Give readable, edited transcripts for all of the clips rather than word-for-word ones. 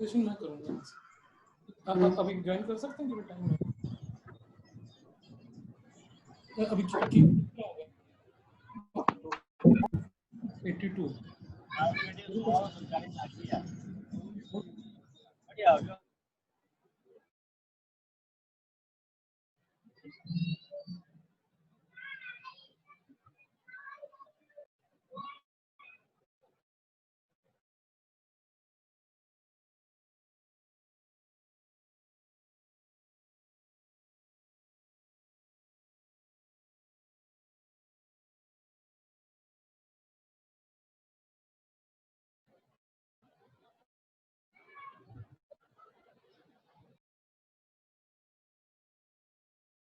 Session मैं करूँगा। अभी ज्वाइन कर सकते हैं कि टाइम है? अभी क्या हो गया?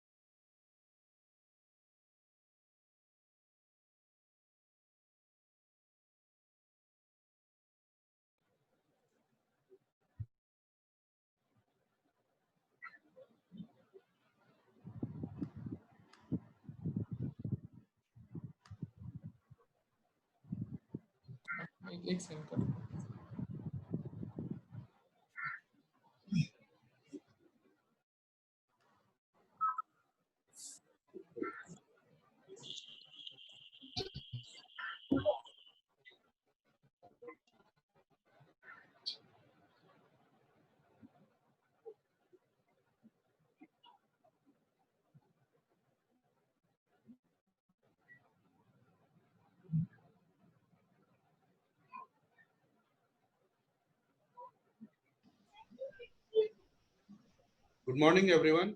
82 एक सेकंड कर। Good morning, everyone.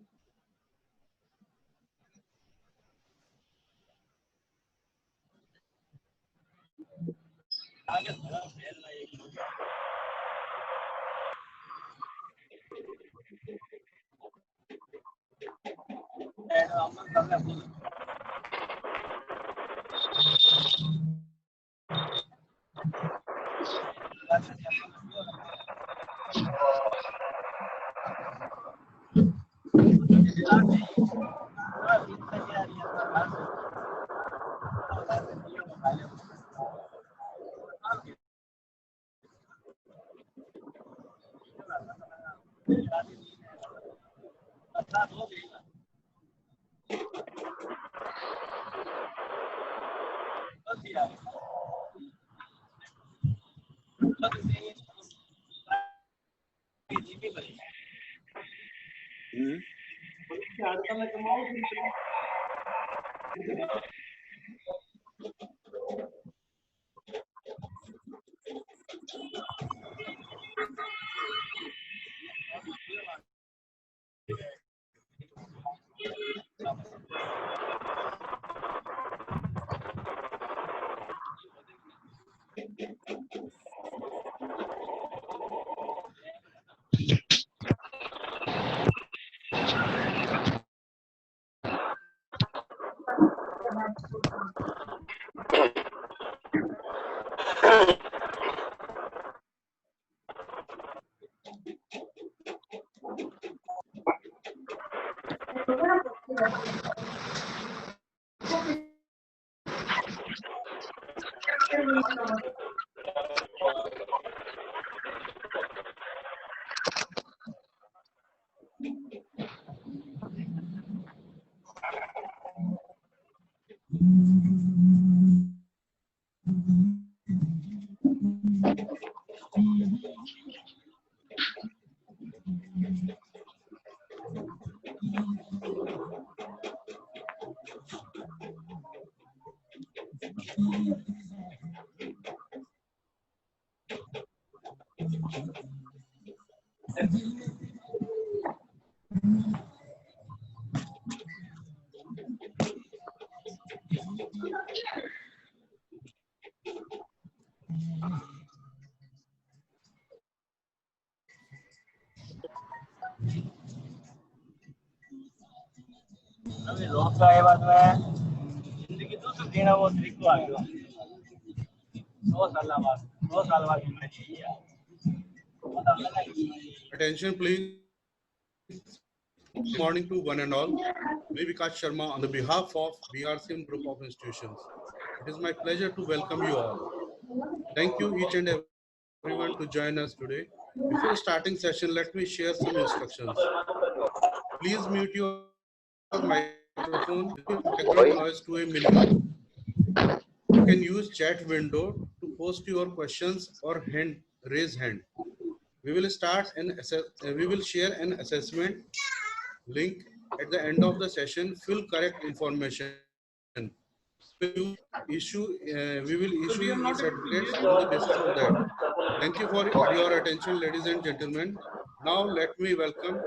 अभी रोज का ये बात में जिंदगी दूसरी देना वो तरीको आ गयो 2 साल बाद मैं चाहिए Attention, please. Good morning to one and all. Me Vikas Sharma on the behalf of BRCM Group of Institutions. It is my pleasure to welcome you all. Thank you each and everyone to join us today Before starting session, let me share some instructions. Please mute your microphone, background noise to a minimum. You can use chat window to post your questions or raise hand. We will share an assessment link at the end of the session. Fill correct information. We will issue certificates on the basis of that. Thank you for your attention, ladies and gentlemen. Now let me welcome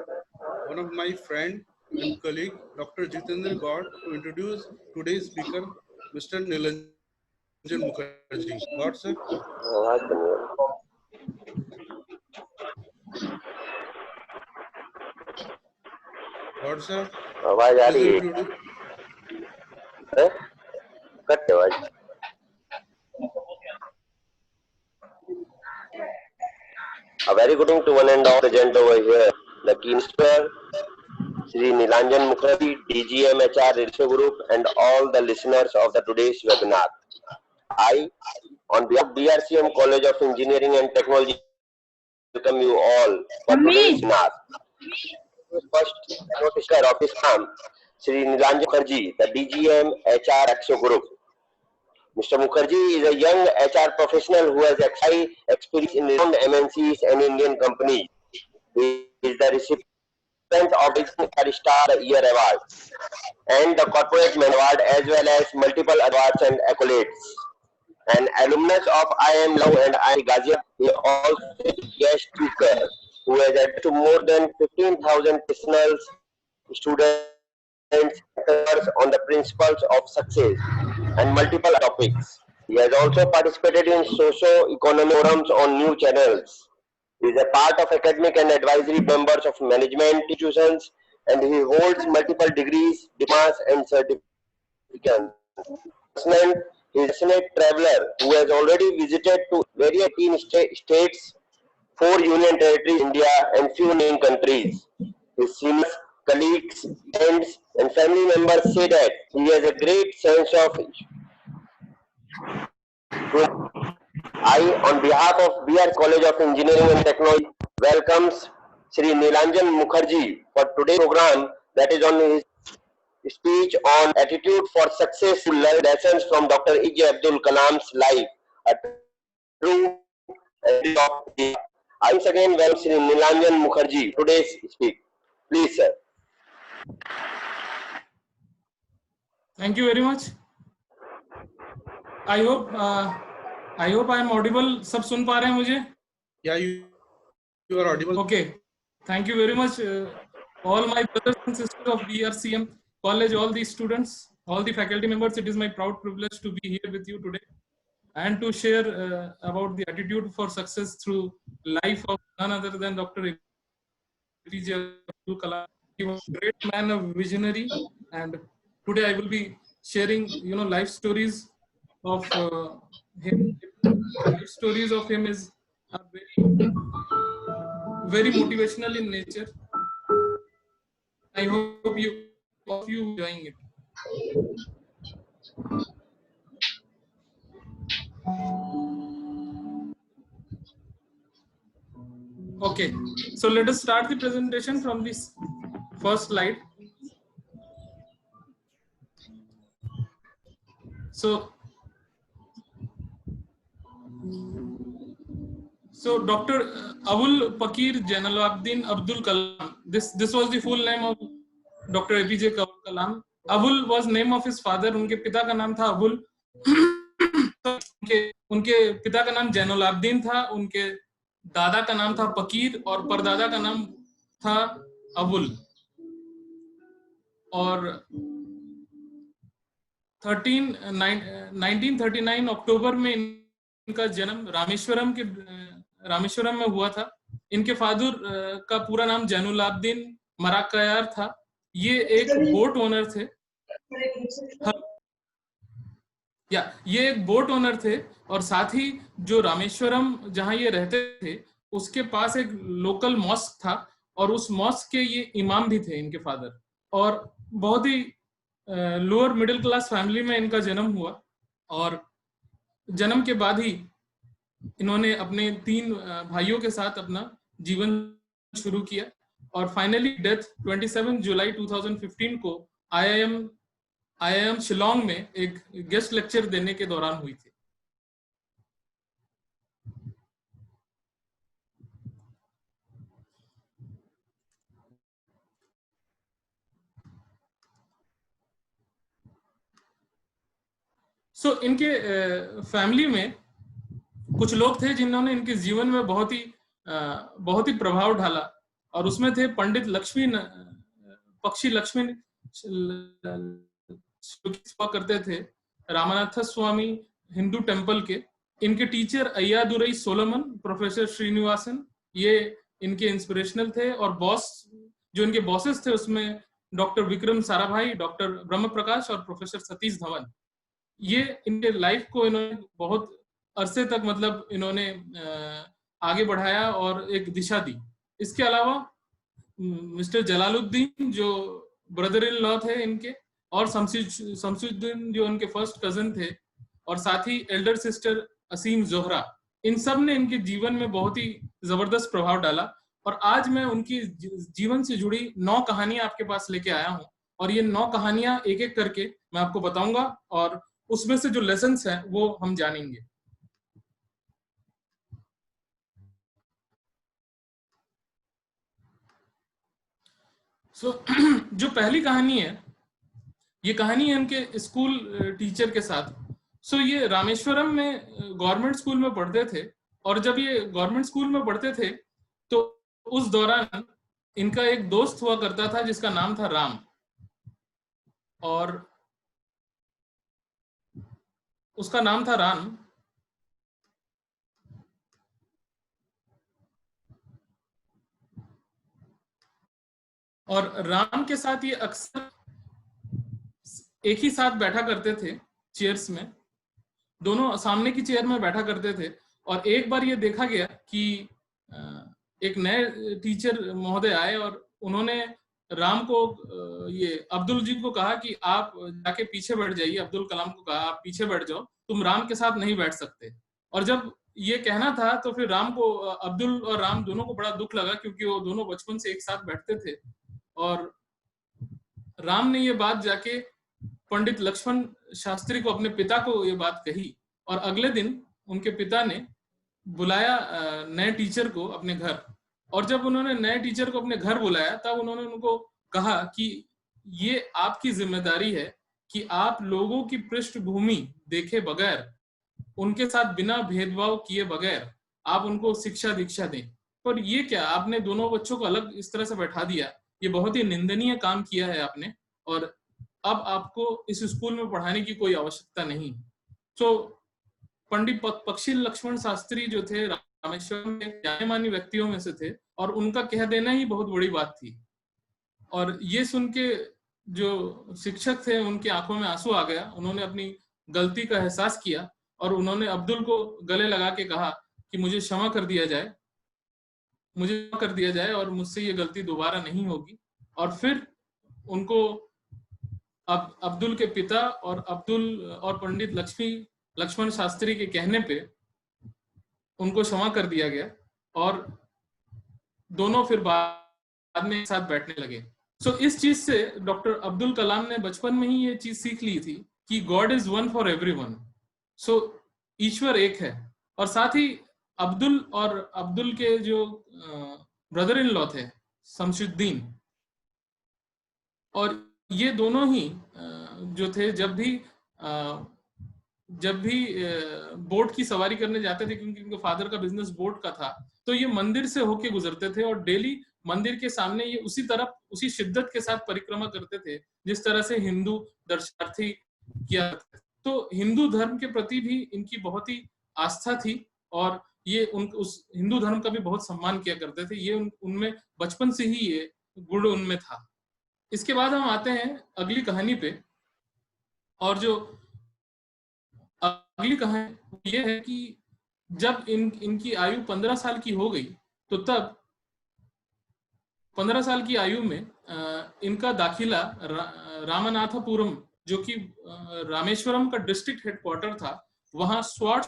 one of my friend and colleague, Dr. Jitendra Gaur, to introduce today's speaker, Mr. Nilanjan Mukherjee. Gaur, sir. Gaur, sir. आवाज आ रही है? Cut आवाज. A very good evening to one and all present over here. The key speaker, Shri Nilanjan Mukherjee, DGM HR Ratio Group, and all the listeners of the today's webinar. I, on behalf of BRCM College of Engineering and Technology, welcome you all for today's webinar. First noticer of his firm, Shri Nilanjan Mukherjee, the DGM HR Ratio Group. Mr. Mukherjee is a young HR professional who has high experience in renowned MNCs and Indian companies. He is the recipient of the Star Year Award and the Corporate Man Award, as well as multiple awards and accolades. An alumnus of IIM Law and IIM Ghaziabad, he also is a guest speaker who has added to more than 15,000 personal students on the principles of success and multiple topics. He has also participated in socio-economic forums on new channels. He is a part of academic and advisory members of management institutions, and he holds multiple degrees, diplomas, and certificates. He is a passionate traveler who has already visited to various 18 states, 4 union territories, India, and few neighboring countries. His seniors, colleagues, friends, and family members say that he has a great sense of humor. I, on behalf of BR College of Engineering and Technology, welcomes Shri Nilanjan Mukherjee for today's program, that is on his speech on attitude for success, to learn lessons from Dr. E.J. Abdul Kalam's life. A true I once again welcome Shri Nilanjan Mukherjee today's speech. Please, sir. Thank you very much. I hope I am audible. सब सुन पा रहे हैं मुझे? Yeah, you are audible. Okay. Thank you very much, all my brothers and sisters of BRCM College, all the students, all the faculty members. It is my proud privilege to be here with you today and to share about the attitude for success through life of none other than Dr. APJ Abdul Kalam. He was a great man, a visionary, and today I will be sharing, life stories of him. Life stories of him are very motivational in nature. I hope all of you enjoying it. Okay, so let us start the presentation from this first slide. So Dr. Abul Pakir Jainuddin Abdul Kalam. This was the full name of Dr. APJ Kalam. Abul was name of his father. उनके पिता का नाम था अबुल. उनके पिता का नाम जैनुलाब्दीन था. उनके दादा का नाम था पकीर और परदादा का नाम था अबुल. और 1939 अक्टूबर में इनका जन्म रामेश्वरम में हुआ था. इनके फादर का पूरा नाम जैनुलाब्दीन मराकयार था. ये एक बोट ओनर थे. ये एक बोट ओनर थे और साथ ही जो रामेश्वरम जहां ये रहते थे उसके पास एक लोकल मॉस्क था और उस मॉस्क के ये इमाम भी थे इनके फादर. और बहुत ही लोअर मिडिल क्लास फैमिली में इनका जन्म हुआ और जन्म के बाद ही इन्होंने अपने 3 भाइयों के साथ अपना जीवन शुरू किया और फाइनली डेथ 27 जुलाई 2015 को आईआईएम शिलोंग में एक गेस्ट लेक्चर देने के दौरान हुई थी। इनके फैमिली में कुछ लोग थे जिन्होंने इनके जीवन में बहुत ही प्रभाव डाला और उसमें थे पंडित पक्षी लक्ष्मी करते थे रामनाथ स्वामी हिंदू टेम्पल के। इनके teacher Ayyadurai Solomon, professor Srinivasan, ये इनके इंस्पिरेशनल थे और जो इनके बॉसेस थे उसमें डॉक्टर विक्रम साराभाई, डॉक्टर ब्रह्म प्रकाश और प्रोफेसर सतीश धवन। ये इनके लाइफ को इन्होंने बहुत अरसे तक मतलब इन्होंने आगे बढ़ाया और एक दिशा दी। इसके अलावा मिस्टर जलालुद्दीन जो ब्रदर इन लॉ थे इनके, और शमसुद्दीन जो उनके फर्स्ट कजन थे, और साथ ही एल्डर सिस्टर असीम जोहरा, इन सब ने इनके जीवन में बहुत ही जबरदस्त प्रभाव डाला। और आज मैं उनकी जीवन से जुड़ी 9 कहानियां आपके पास लेके आया हूं और ये 9 कहानियां एक एक करके मैं आपको बताऊंगा और उसमें से जो लेसन्स हैं वो हम जानेंगे। जो पहली कहानी है, ये कहानी है उनके स्कूल टीचर के साथ। ये रामेश्वरम में गवर्नमेंट स्कूल में पढ़ते थे और जब ये गवर्नमेंट स्कूल में पढ़ते थे तो उस दौरान इनका एक दोस्त हुआ करता था जिसका नाम था राम, और उसका नाम था राम। और राम के साथ ये अक्सर एक ही साथ बैठा करते थे चेयर्स में, दोनों सामने की चेयर में बैठा करते थे। और एक बार ये देखा गया कि एक नए टीचर महोदय आए और उन्होंने राम को ये अब्दुल जी को कहा कि आप जाके पीछे बैठ जाइए। अब्दुल कलाम को कहा आप पीछे बैठ जाओ, तुम राम के साथ नहीं बैठ सकते। और जब ये कहना था तो फिर राम को, अब्दुल और राम दोनों को बड़ा दुख लगा क्योंकि वो दोनों बचपन से एक साथ बैठते थे। और राम ने ये बात जाके पंडित लक्ष्मण शास्त्री को, अपने पिता को ये बात कही और अगले दिन उनके पिता ने बुलाया नए टीचर को अपने घर। और जब उन्होंने नए टीचर को अपने घर बुलाया तब उन्होंने उनको कहा कि ये आपकी जिम्मेदारी है कि आप लोगों की पृष्ठभूमि देखे बगैर, उनके साथ बिना भेदभाव किए बगैर आप उनको शिक्षा दीक्षा दें। पर ये क्या, आपने दोनों बच्चों को अलग इस तरह से बैठा दिया, ये बहुत ही निंदनीय काम किया है आपने, और अब आपको इस स्कूल में पढ़ाने की कोई आवश्यकता नहीं। पंडित पक्षी लक्ष्मण शास्त्री जो थे रामेश्वरम में जाने मानी व्यक्तियों में से थे और उनका कह देना ही बहुत बड़ी बात थी। और ये सुन के जो शिक्षक थे उनकी आंखों में आंसू आ गया। उन्होंने अपनी गलती का एहसास किया और उन्होंने अब्दुल को गले लगा के कहा कि मुझे क्षमा कर दिया जाए और मुझसे ये गलती दोबारा नहीं होगी। और फिर उनको अब्दुल के पिता और अब्दुल और पंडित लक्ष्मण शास्त्री के कहने पे उनको क्षमा कर दिया गया और दोनों फिर बाद में एक साथ बैठने लगे। इस चीज से डॉक्टर अब्दुल कलाम ने बचपन में ही ये चीज सीख ली थी कि God is one for everyone. ईश्वर एक है। और साथ ही अब्दुल के जो ब्रदर इन लॉ थे शमसुद्दीन, और ये दोनों ही जो थे जब भी बोट की सवारी करने जाते थे, क्योंकि उनके फादर का बिजनेस बोट का था, तो ये मंदिर से होके गुजरते थे और डेली मंदिर के सामने ये उसी शिद्दत के साथ परिक्रमा करते थे जिस तरह से हिंदू दर्शनार्थी किया करते थे। तो हिंदू धर्म के प्रति भी इनकी बहुत ही आस्था थी और ये उस हिंदू धर्म का भी बहुत सम्मान किया करते थे। ये उनमें बचपन से ही ये गुण उनमें था। इसके बाद हम आते हैं अगली कहानी पे, और जो अगली कहानी ये है कि जब इनकी आयु 15 साल की हो गई तो तब 15 साल की आयु में इनका दाखिला रामनाथपुरम, जो कि रामेश्वरम का डिस्ट्रिक्ट हेडक्वार्टर था, वहां स्वाट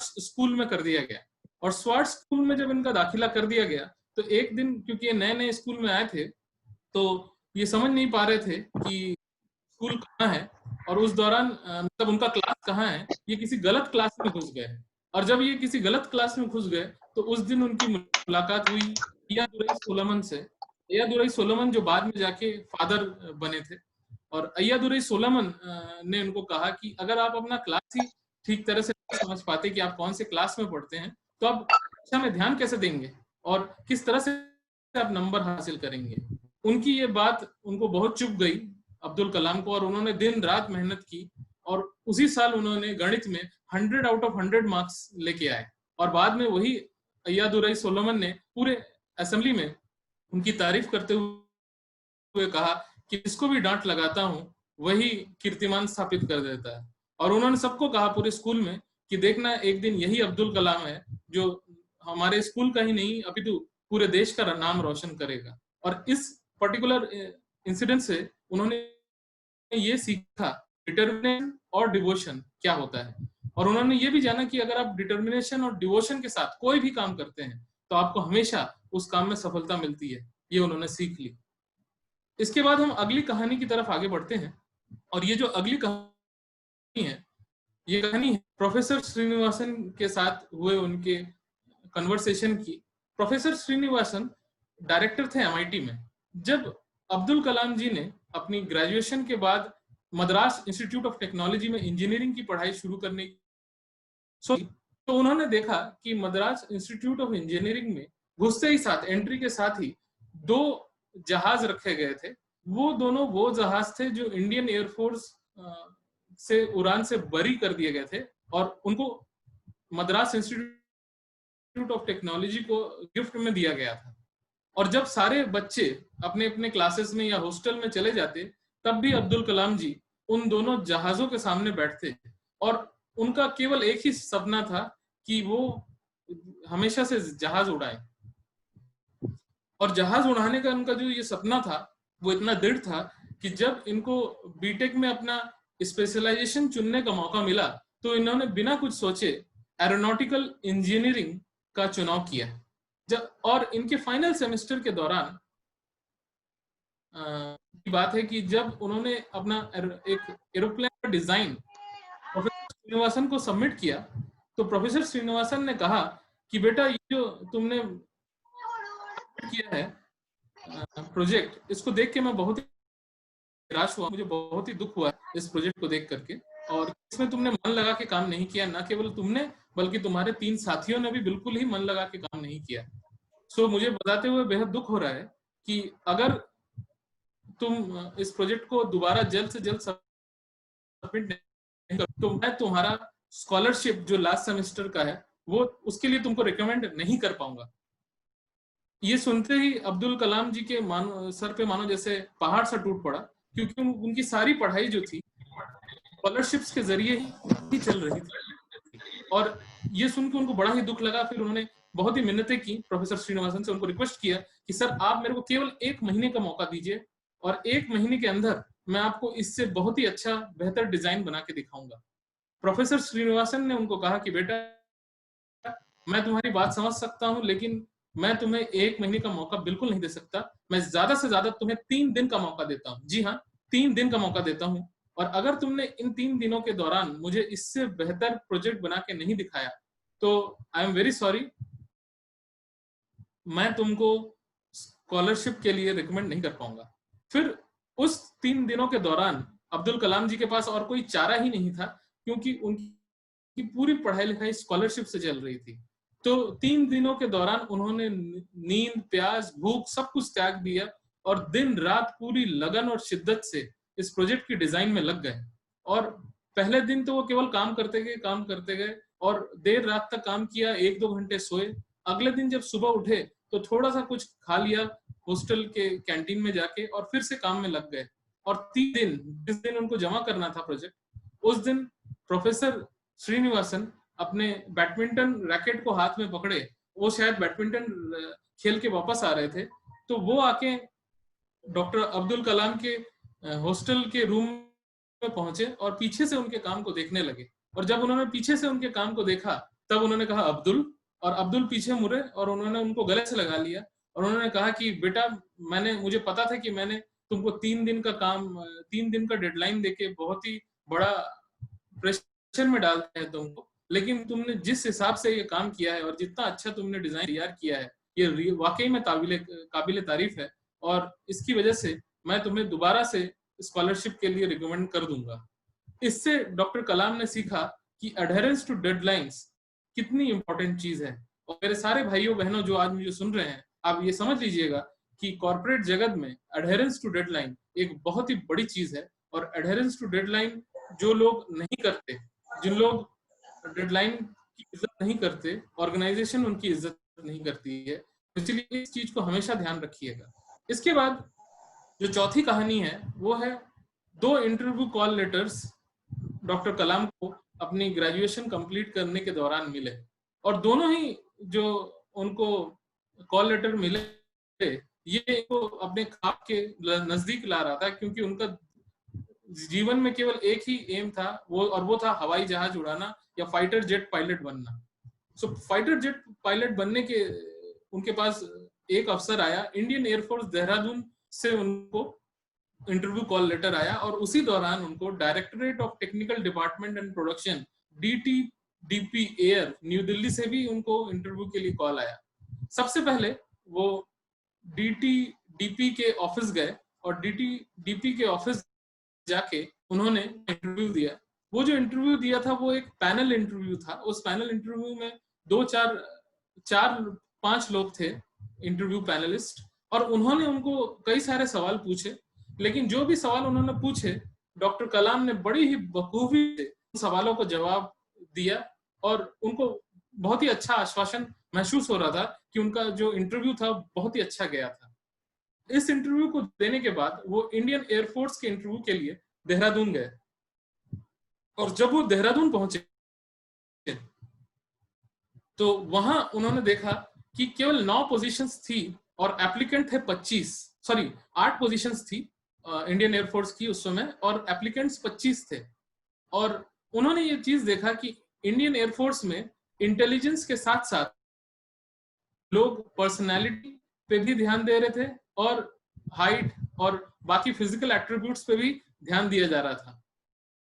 स्कूल में कर दिया गया। और स्वाट स्कूल में जब इनका दाखिला कर दिया गया तो एक दिन, क्योंकि ये नए नए स्कूल में आए थे, तो ये समझ नहीं पा रहे थे कि स्कूल कहाँ है और उस दौरान मतलब उनका क्लास कहाँ है। ये किसी गलत क्लास में घुस गए और जब ये किसी गलत क्लास में घुस गए तो उस दिन उनकी मुलाकात हुई अय्यादुरई सोलोमन से। अय्यादुरई सोलोमन जो बाद में जाके फादर बने थे। और अय्यादुरई सोलोमन ने उनको कहा कि अगर आप अपना क्लास ही ठीक तरह से नहीं समझ पाते कि आप कौन से क्लास में पढ़ते हैं तो आप शिक्षा में ध्यान कैसे देंगे और किस तरह से आप नंबर हासिल करेंगे। उनकी ये बात उनको बहुत चुभ गई अब्दुल कलाम को, और उन्होंने दिन रात मेहनत की और उसी साल उन्होंने गणित में 100 आउट ऑफ 100 मार्क्स लेके आए। और बाद में वही अय्यादुरई सोलोमन ने पूरे असेंबली में उनकी तारीफ करते हुए कहा कि जिसको भी डांट लगाता हूं वही कीर्तिमान स्थापित कर देता है। और उन्होंने सबको कहा पूरे स्कूल में कि देखना एक दिन यही अब्दुल कलाम है जो हमारे स्कूल का ही नहीं अपितु पूरे देश का नाम रोशन करेगा। और इस पर्टिकुलर इंसिडेंट से उन्होंने ये सीखा डिटर्मिनेशन और डिवोशन क्या होता है। और उन्होंने ये भी जाना कि अगर आप डिटर्मिनेशन और डिवोशन के साथ कोई भी काम करते हैं तो आपको हमेशा उस काम में सफलता मिलती है। ये उन्होंने सीख ली। इसके बाद हम अगली कहानी की तरफ आगे बढ़ते हैं। और ये जो अगली कहानी है, ये कहानी है प्रोफेसर श्रीनिवासन के साथ हुए उनके कन्वर्सेशन की। प्रोफेसर श्रीनिवासन डायरेक्टर थे MIT में। जब अब्दुल कलाम जी ने अपनी ग्रेजुएशन के बाद मद्रास इंस्टीट्यूट ऑफ टेक्नोलॉजी में इंजीनियरिंग की पढ़ाई शुरू करने सोची तो उन्होंने देखा कि मद्रास इंस्टीट्यूट ऑफ इंजीनियरिंग में घुसते ही साथ एंट्री के साथ ही 2 जहाज रखे गए थे। वो दोनों वो जहाज थे जो इंडियन एयरफोर्स से उड़ान से बरी कर दिए गए थे और उनको मद्रास इंस्टीट्यूट ऑफ टेक्नोलॉजी को गिफ्ट में दिया गया था। और जब सारे बच्चे अपने अपने क्लासेस में या हॉस्टल में चले जाते तब भी अब्दुल कलाम जी उन दोनों जहाजों के सामने बैठते और उनका केवल एक ही सपना था कि वो हमेशा से जहाज उड़ाए। और जहाज उड़ाने का उनका जो ये सपना था वो इतना दृढ़ था कि जब इनको बीटेक में अपना स्पेशलाइजेशन चुनने का मौका मिला तो इन्होंने बिना कुछ सोचे एरोनॉटिकल इंजीनियरिंग का चुनाव किया। और इनके फाइनल सेमेस्टर के दौरान की बात है कि जब उन्होंने अपना एक एरोप्लेन का डिजाइन प्रोफेसर श्रीनिवासन को सबमिट किया तो प्रोफेसर श्रीनिवासन ने कहा कि बेटा ये जो तुमने किया है प्रोजेक्ट, इसको देख के मैं बहुत ही निराश हुआ, मुझे बहुत ही दुख हुआ इस प्रोजेक्ट को देख करके। और इसमें तुमने मन लगा के काम नहीं किया, ना केवल तुमने बल्कि तुम्हारे 3 साथियों ने भी बिल्कुल ही मन लगा के काम नहीं किया। सो मुझे बताते हुए बेहद दुख हो रहा है कि अगर तुम इस प्रोजेक्ट को दोबारा जल्द से जल्द सबमिट नहीं कर तो मैं तुम्हारा स्कॉलरशिप जो लास्ट सेमेस्टर का है वो उसके लिए तुमको रिकमेंड नहीं कर पाऊंगा। ये सुनते ही अब्दुल कलाम जी के सर पे मानो जैसे पहाड़ सा टूट पड़ा, क्योंकि उनकी सारी पढ़ाई जो थी स्कॉलरशिप्स के जरिए ही चल रही थी। और ये सुन के उनको बड़ा ही दुख लगा। फिर उन्होंने बहुत ही मिन्नतें की प्रोफेसर श्रीनिवासन से, उनको रिक्वेस्ट किया कि सर आप मेरे को केवल 1 महीने का मौका दीजिए और 1 महीने के अंदर मैं आपको इससे बहुत ही अच्छा बेहतर डिजाइन बना के दिखाऊंगा। प्रोफेसर श्रीनिवासन ने उनको कहा कि बेटा मैं तुम्हारी बात समझ सकता हूं लेकिन मैं तुम्हें 1 महीने का मौका बिल्कुल नहीं दे सकता। मैं ज्यादा से ज्यादा तुम्हें 3 दिन का मौका देता हूं। जी हाँ, 3 दिन का मौका देता हूं। और अगर तुमने इन 3 दिनों के दौरान मुझे इससे बेहतर प्रोजेक्ट बना के नहीं दिखाया तो आई एम वेरी सॉरी, मैं तुमको स्कॉलरशिप के लिए रिकमेंड नहीं कर पाऊंगा। फिर उस 3 दिनों के दौरान अब्दुल कलाम जी के पास और कोई चारा ही नहीं था, क्योंकि उनकी पूरी पढ़ाई लिखाई स्कॉलरशिप से चल रही थी। तो 3 दिनों के दौरान उन्होंने नींद, प्यास, भूख सब कुछ त्याग दिया और दिन रात पूरी लगन और शिद्दत से इस प्रोजेक्ट की डिजाइन में लग गए। और पहले दिन तो वो केवल काम करते गए और देर रात तक काम किया, 1-2 घंटे सोए। अगले दिन जब सुबह उठे तो थोड़ा सा कुछ खा लिया हॉस्टल के कैंटीन में जाके और फिर से काम में लग गए। और 3 दिन जिस दिन उनको जमा करना था प्रोजेक्ट, उस दिन प्रोफेसर श्रीनिवासन अपने बैडमिंटन रैकेट को हाथ में पकड़े, वो शायद बैडमिंटन खेल के वापस आ रहे थे, तो वो आके डॉक्टर अब्दुल कलाम के हॉस्टल के रूम में पहुंचे और पीछे से उनके काम को देखने लगे। और जब उन्होंने पीछे से उनके काम को देखा तब उन्होंने कहा अब्दुल, और अब्दुल पीछे मुड़े और उन्होंने उनको गले से लगा लिया और उन्होंने कहा कि बेटा मुझे पता था कि मैंने तुमको 3 दिन का डेडलाइन देके बहुत ही बड़ा प्रेशर में डालते हैं तुमको, लेकिन तुमने जिस हिसाब से ये काम किया है और जितना अच्छा तुमने डिजाइन तैयार किया है, ये वाकई में काबिले तारीफ है और इसकी वजह से मैं तुम्हें दोबारा से स्कॉलरशिप के लिए रिकमेंड कर दूंगा। इससे डॉक्टर कलाम ने सीखा कि अडहेरेंस टू डेडलाइंस कितनी इंपॉर्टेंट चीज है। और मेरे सारे भाइयों बहनों जो आज मुझे सुन रहे हैं, आप ये समझ लीजिएगा कि कॉर्पोरेट जगत में अडहेरेंस टू डेडलाइन एक बहुत ही बड़ी चीज है। और अडहेरेंस टू डेडलाइन जो लोग नहीं करते, जिन लोग डेडलाइन की इज्जत नहीं करते, ऑर्गेनाइजेशन उनकी इज्जत नहीं करती है, इसलिए इस चीज को हमेशा ध्यान रखिएगा। इसके बाद जो चौथी कहानी है वो है 2 इंटरव्यू कॉल लेटर्स डॉक्टर कलाम को अपनी ग्रेजुएशन कंप्लीट करने के दौरान मिले, और दोनों ही जो उनको कॉल लेटर मिले ये को अपने ख्वाब के नजदीक ला रहा था, क्योंकि उनका जीवन में केवल एक ही एम था, वो था हवाई जहाज उड़ाना या फाइटर जेट पायलट बनना। सो फाइटर जेट पायलट बनने के उनके पास एक अवसर आया। इंडियन एयरफोर्स देहरादून से उनको इंटरव्यू कॉल लेटर आया और उसी दौरान उनको directorate of technical department and production DTDP air new Delhi से भी उनको इंटरव्यू के लिए कॉल आया। सबसे पहले वो DTDP के ऑफिस गए और DTDP के ऑफिस जाके उन्होंने इंटरव्यू दिया। वो जो इंटरव्यू दिया था वो एक पैनल इंटरव्यू था। उस पैनल इंटरव्यू में 4-5 लोग थे इंटरव्यू पैनलिस्ट, और उन्होंने उनको कई सारे सवाल पूछे, लेकिन जो भी सवाल उन्होंने पूछे डॉक्टर कलाम ने बड़ी ही बखूबी से उन सवालों को जवाब दिया और उनको बहुत ही अच्छा आश्वासन महसूस हो रहा था कि उनका जो इंटरव्यू था बहुत ही अच्छा गया था। इस इंटरव्यू को देने के बाद वो इंडियन एयरफोर्स के इंटरव्यू के लिए देहरादून गए, और जब वो देहरादून पहुंचे तो वहां उन्होंने देखा कि केवल 9 पोजीशंस थी और एप्लीकेंट थे 8 पोजीशंस थी इंडियन एयरफोर्स की उस समय, और एप्लीकेंट्स 25 थे। और उन्होंने ये चीज देखा कि इंडियन एयरफोर्स में इंटेलिजेंस के साथ साथ लोग पर्सनालिटी पे भी ध्यान दे रहे थे और हाइट और बाकी फिजिकल एट्रीब्यूट्स पे भी ध्यान दिया जा रहा था।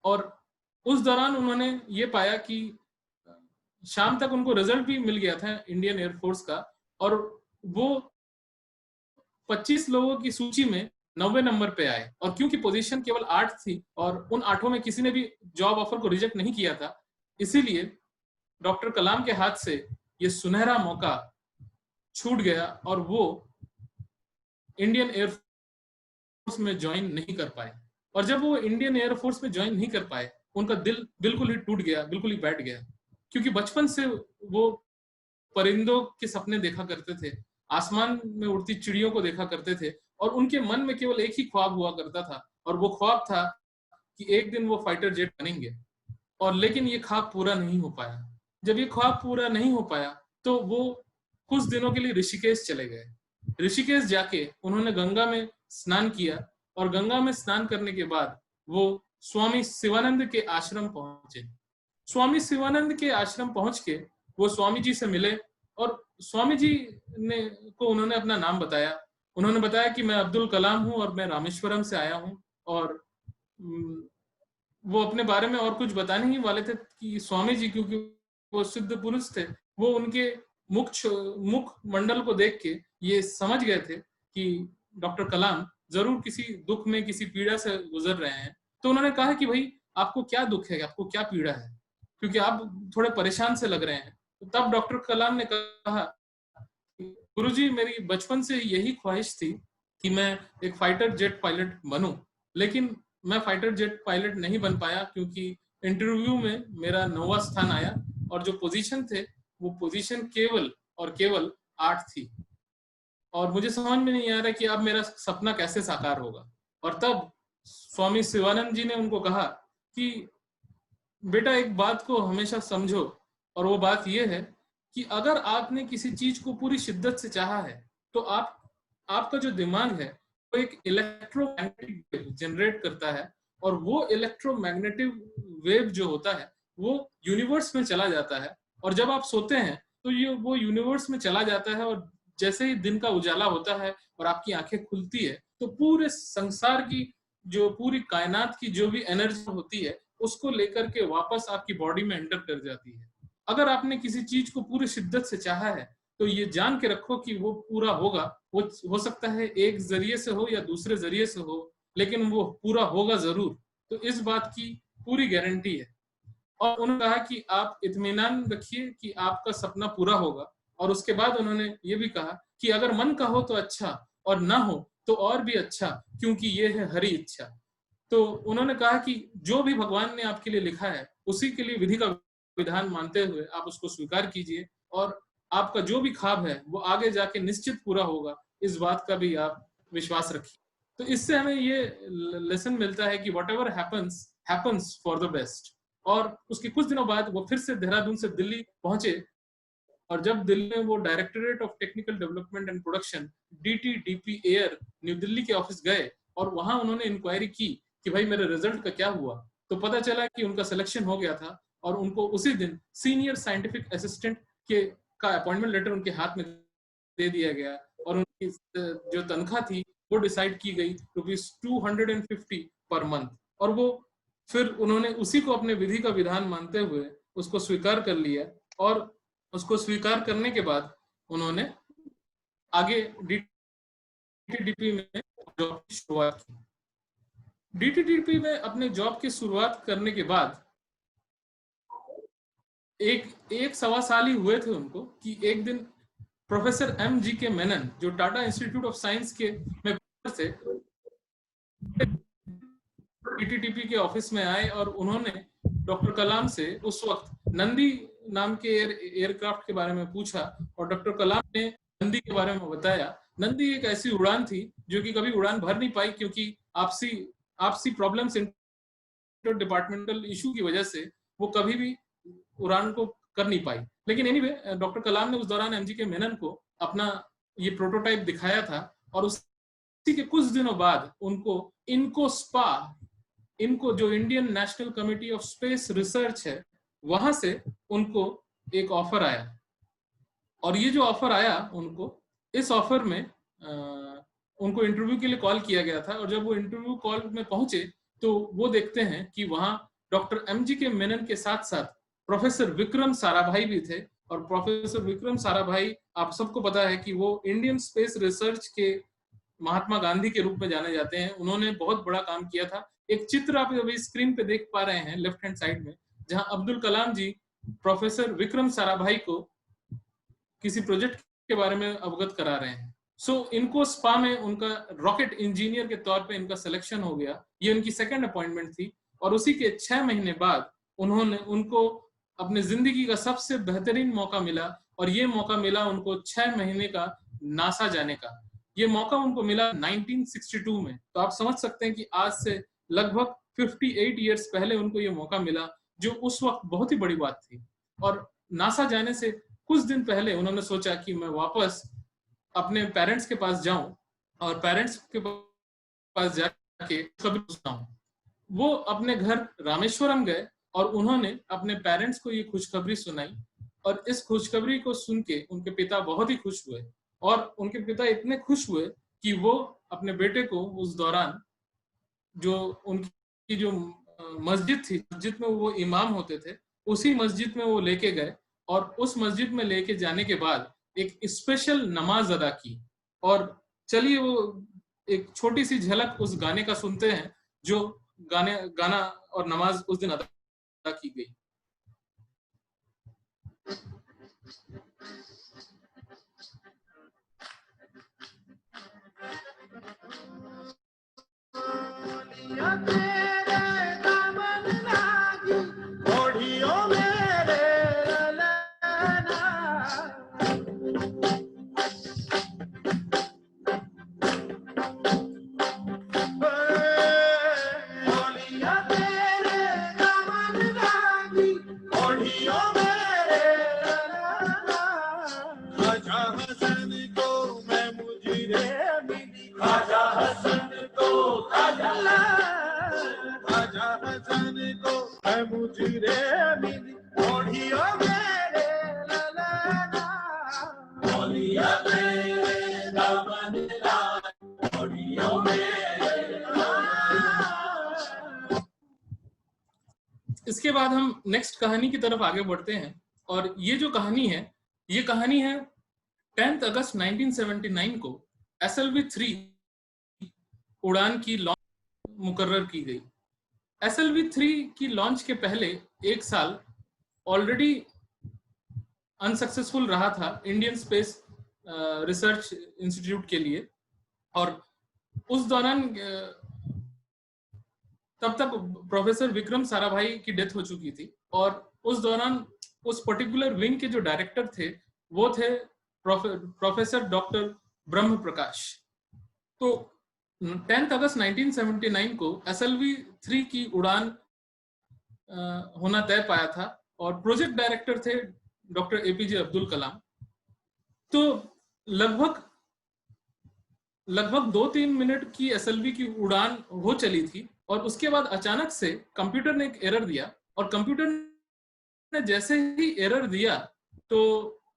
और उस दौरान उन्होंने ये पाया कि शाम तक उनको रिजल्ट भी मिल गया था इंडियन एयरफोर्स का, और वो 25 लोगों की सूची में 90 नंबर पे आए। और क्योंकि पोजीशन केवल 8 थी और उन 8 में किसी ने भी जॉब ऑफर को रिजेक्ट नहीं किया था, इसीलिए डॉक्टर कलाम के हाथ से ये सुनहरा मौका छूट गया और वो इंडियन एयरफोर्स में ज्वाइन नहीं कर पाए। और जब वो इंडियन एयरफोर्स में ज्वाइन नहीं कर पाए, उनका दिल बिल्कुल ही टूट गया, बिल्कुल ही बैठ गया, क्योंकि बचपन से वो परिंदों के सपने देखा करते थे, आसमान में उड़ती चिड़ियों को देखा करते थे, और उनके मन में केवल एक ही ख्वाब हुआ करता था, और वो ख्वाब था कि एक दिन वो फाइटर जेट बनेंगे। और लेकिन ये ख्वाब पूरा नहीं हो पाया। जब ये ख्वाब पूरा नहीं हो पाया तो वो कुछ दिनों के लिए ऋषिकेश चले गए। ऋषिकेश जाके उन्होंने गंगा में स्नान किया, और गंगा में स्नान करने के बाद वो स्वामी शिवानंद के आश्रम पहुंचे। स्वामी शिवानंद के आश्रम पहुंच के वो स्वामी जी से मिले, और स्वामी जी को उन्होंने अपना नाम बताया। उन्होंने बताया कि मैं अब्दुल कलाम हूं और मैं रामेश्वरम से आया हूं। और वो अपने बारे में और कुछ बताने ही वाले थे कि स्वामी जी, क्योंकि वो सिद्ध पुरुष थे, वो उनके मुख मंडल को देख के ये समझ गए थे कि डॉक्टर कलाम जरूर किसी दुख में, किसी पीड़ा से गुजर रहे हैं। तो उन्होंने कहा कि भाई आपको क्या दुख है, आपको क्या पीड़ा है, क्योंकि आप थोड़े परेशान से लग रहे हैं। तो तब डॉक्टर कलाम ने कहा, गुरुजी मेरी बचपन से यही ख्वाहिश थी कि मैं एक फाइटर जेट पायलट बनूं, लेकिन मैं फाइटर जेट पायलट नहीं बन पाया क्योंकि इंटरव्यू में मेरा 9वां स्थान आया, और जो पोजीशन थे वो पोजीशन केवल और केवल 8 थी, और मुझे समझ में नहीं आ रहा कि अब मेरा सपना कैसे साकार होगा। और तब स्वामी शिवानंद जी ने उनको कहा कि बेटा एक बात को हमेशा समझो, और वो बात ये है कि अगर आपने किसी चीज को पूरी शिद्दत से चाहा है तो आपका जो दिमाग है वो एक इलेक्ट्रोमैग्नेटिक वेव जनरेट करता है, और वो इलेक्ट्रोमैग्नेटिक वेव जो होता है वो यूनिवर्स में चला जाता है, और जब आप सोते हैं तो ये वो यूनिवर्स में चला जाता है, और जैसे ही दिन का उजाला होता है और आपकी आंखें खुलती है तो पूरे संसार की, जो पूरी कायनात की जो भी एनर्जी होती है उसको लेकर के वापस आपकी बॉडी में एंटर कर जाती है। अगर आपने किसी चीज को पूरी शिद्दत से चाहा है तो ये जान के रखो कि वो पूरा होगा। वो हो सकता है एक जरिए से हो या दूसरे जरिए से हो, लेकिन वो पूरा होगा जरूर। तो इस बात की पूरी गारंटी है। और उन्होंने कहा कि आप इत्मीनान रखिए कि आपका सपना पूरा होगा। और उसके बाद उन्होंने ये भी कहा कि अगर मन का हो तो अच्छा, और ना हो तो और भी अच्छा, क्योंकि ये है हरी इच्छा। तो उन्होंने कहा कि जो भी भगवान ने आपके लिए लिखा है उसी के लिए विधि का विधान मानते हुए आप उसको स्वीकार कीजिए, और आपका जो भी ख्वाब है वो आगे जाके निश्चित पूरा होगा, इस बात का भी आप विश्वास रखिए। तो इससे हमें ये लेसन मिलता है कि what ever happens happens for the best. और उसके कुछ दिनों बाद वो फिर से देहरादून से दिल्ली पहुंचे, और जब दिल्ली में वो directorate of technical development and production DTDP air new Delhi के ऑफिस गए, और वहां उन्होंने इंक्वायरी की कि भाई मेरे रिजल्ट का क्या हुआ। तो पता चला कि उनका सिलेक्शन हो गया था, और उनको उसी दिन सीनियर साइंटिफिक असिस्टेंट के का अपॉइंटमेंट लेटर उनके हाथ में दे दिया गया, और उनकी जो तनख्वाह थी वो डिसाइड की गई ₹250 पर मंथ। और वो फिर उन्होंने उसी को अपने विधि का विधान मानते हुए उसको स्वीकार कर लिया, और उसको स्वीकार करने के बाद उन्होंने आगे DTDP में जॉब की शुरुआत की। DTDP में अपने जॉब की शुरुआत करने के बाद एक सवा साल ही हुए थे उनको कि एक दिन प्रोफेसर MGK मेनन, जो टाटा इंस्टीट्यूट ऑफ साइंस के में से DTDP के ऑफिस में आए, और उन्होंने डॉक्टर कलाम से उस वक्त नंदी नाम के एयरक्राफ्ट के बारे में पूछा, और डॉक्टर कलाम ने नंदी के बारे में बताया। नंदी एक ऐसी उड़ान थी जो कि कभी उड़ान भर नहीं पाई, क्योंकि आपसी प्रॉब्लम्स, इंटर डिपार्टमेंटल इशू की वजह से वो कभी भी उड़ान को कर नहीं पाई। लेकिन एनीवे डॉक्टर कलाम ने उस दौरान MGK मेनन को अपना ये प्रोटोटाइप दिखाया था, और उसी के कुछ दिनों बाद इनको जो Indian national committee of space research है वहां से उनको एक ऑफर आया। और ये जो ऑफर आया उनको, इस ऑफर में उनको इंटरव्यू के लिए कॉल किया गया था। और जब वो इंटरव्यू कॉल में पहुंचे तो वो देखते हैं कि वहां डॉक्टर MGK मेनन के साथ साथ प्रोफेसर विक्रम साराभाई भी थे। और प्रोफेसर विक्रम साराभाई, आप सबको पता है कि वो इंडियन स्पेस रिसर्च के महात्मा गांधी के रूप में जाने जाते हैं। उन्होंने बहुत बड़ा काम किया था। एक चित्र आप अभी स्क्रीन पे देख पा रहे हैं लेफ्ट हैंड साइड में, जहां अब्दुल कलाम जी प्रोफेसर विक्रम साराभाई को किसी प्रोजेक्ट के बारे में अवगत करा रहे हैं। इनको स्पा में उनका रॉकेट इंजीनियर के तौर पे इनका सिलेक्शन हो गया। ये उनकी सेकंड अपॉइंटमेंट थी, और उसी के 6 महीने बाद उनको अपने जिंदगी का सबसे बेहतरीन मौका मिला, और ये मौका मिला उनको 6 महीने का नासा जाने का। ये मौका उनको मिला 1962 में। तो आप समझ सकते हैं कि आज से लगभग 58 इयर्स पहले उनको ये मौका मिला, जो उस वक्त बहुत ही बड़ी बात थी। और नासा जाने से कुछ दिन पहले उन्होंने सोचा कि मैं वापस अपने पेरेंट्स के पास जाऊं, और पेरेंट्स के पास जाके कभी पूछता हूं। वो अपने घर रामेश्वरम गए, और उन्होंने अपने पेरेंट्स को ये खुशखबरी सुनाई। और इस खुशखबरी को सुन के उनके पिता बहुत ही खुश हुए, और उनके पिता इतने खुश हुए कि वो अपने बेटे को उस दौरान, जो उनकी जो मस्जिद थी, मस्जिद में वो इमाम होते थे, उसी मस्जिद में वो लेके गए। और उस मस्जिद में लेके जाने के बाद एक स्पेशल नमाज अदा की। और चलिए वो एक छोटी सी झलक उस गाने का सुनते हैं, जो गाना और नमाज उस दिन अदा की गई। इसके बाद हम नेक्स्ट कहानी की तरफ आगे बढ़ते हैं, और ये जो कहानी है, ये कहानी है 10 अगस्त 1979 को SLV-3 उड़ान की लॉन्च मुकर्रर की गई। SLV-3 की लॉन्च के पहले एक साल ऑलरेडी अनसक्सेसफुल रहा था इंडियन स्पेस रिसर्च इंस्टीट्यूट के लिए, और उस दौरान तब तक प्रोफेसर विक्रम साराभाई की डेथ हो चुकी थी, और उस दौरान उस पर्टिकुलर विंग के जो डायरेक्टर थे वो थे प्रोफेसर डॉक्टर ब्रह्म प्रकाश। तो 10 अगस्त 1979 को SLV-3 की उड़ान होना तय पाया था, और प्रोजेक्ट डायरेक्टर थे डॉक्टर APJ अब्दुल कलाम। तो लगभग 2-3 मिनट की SLV की उड़ान हो चली थी, और उसके बाद अचानक से कंप्यूटर ने एक एरर दिया, और कंप्यूटर ने जैसे ही एरर दिया तो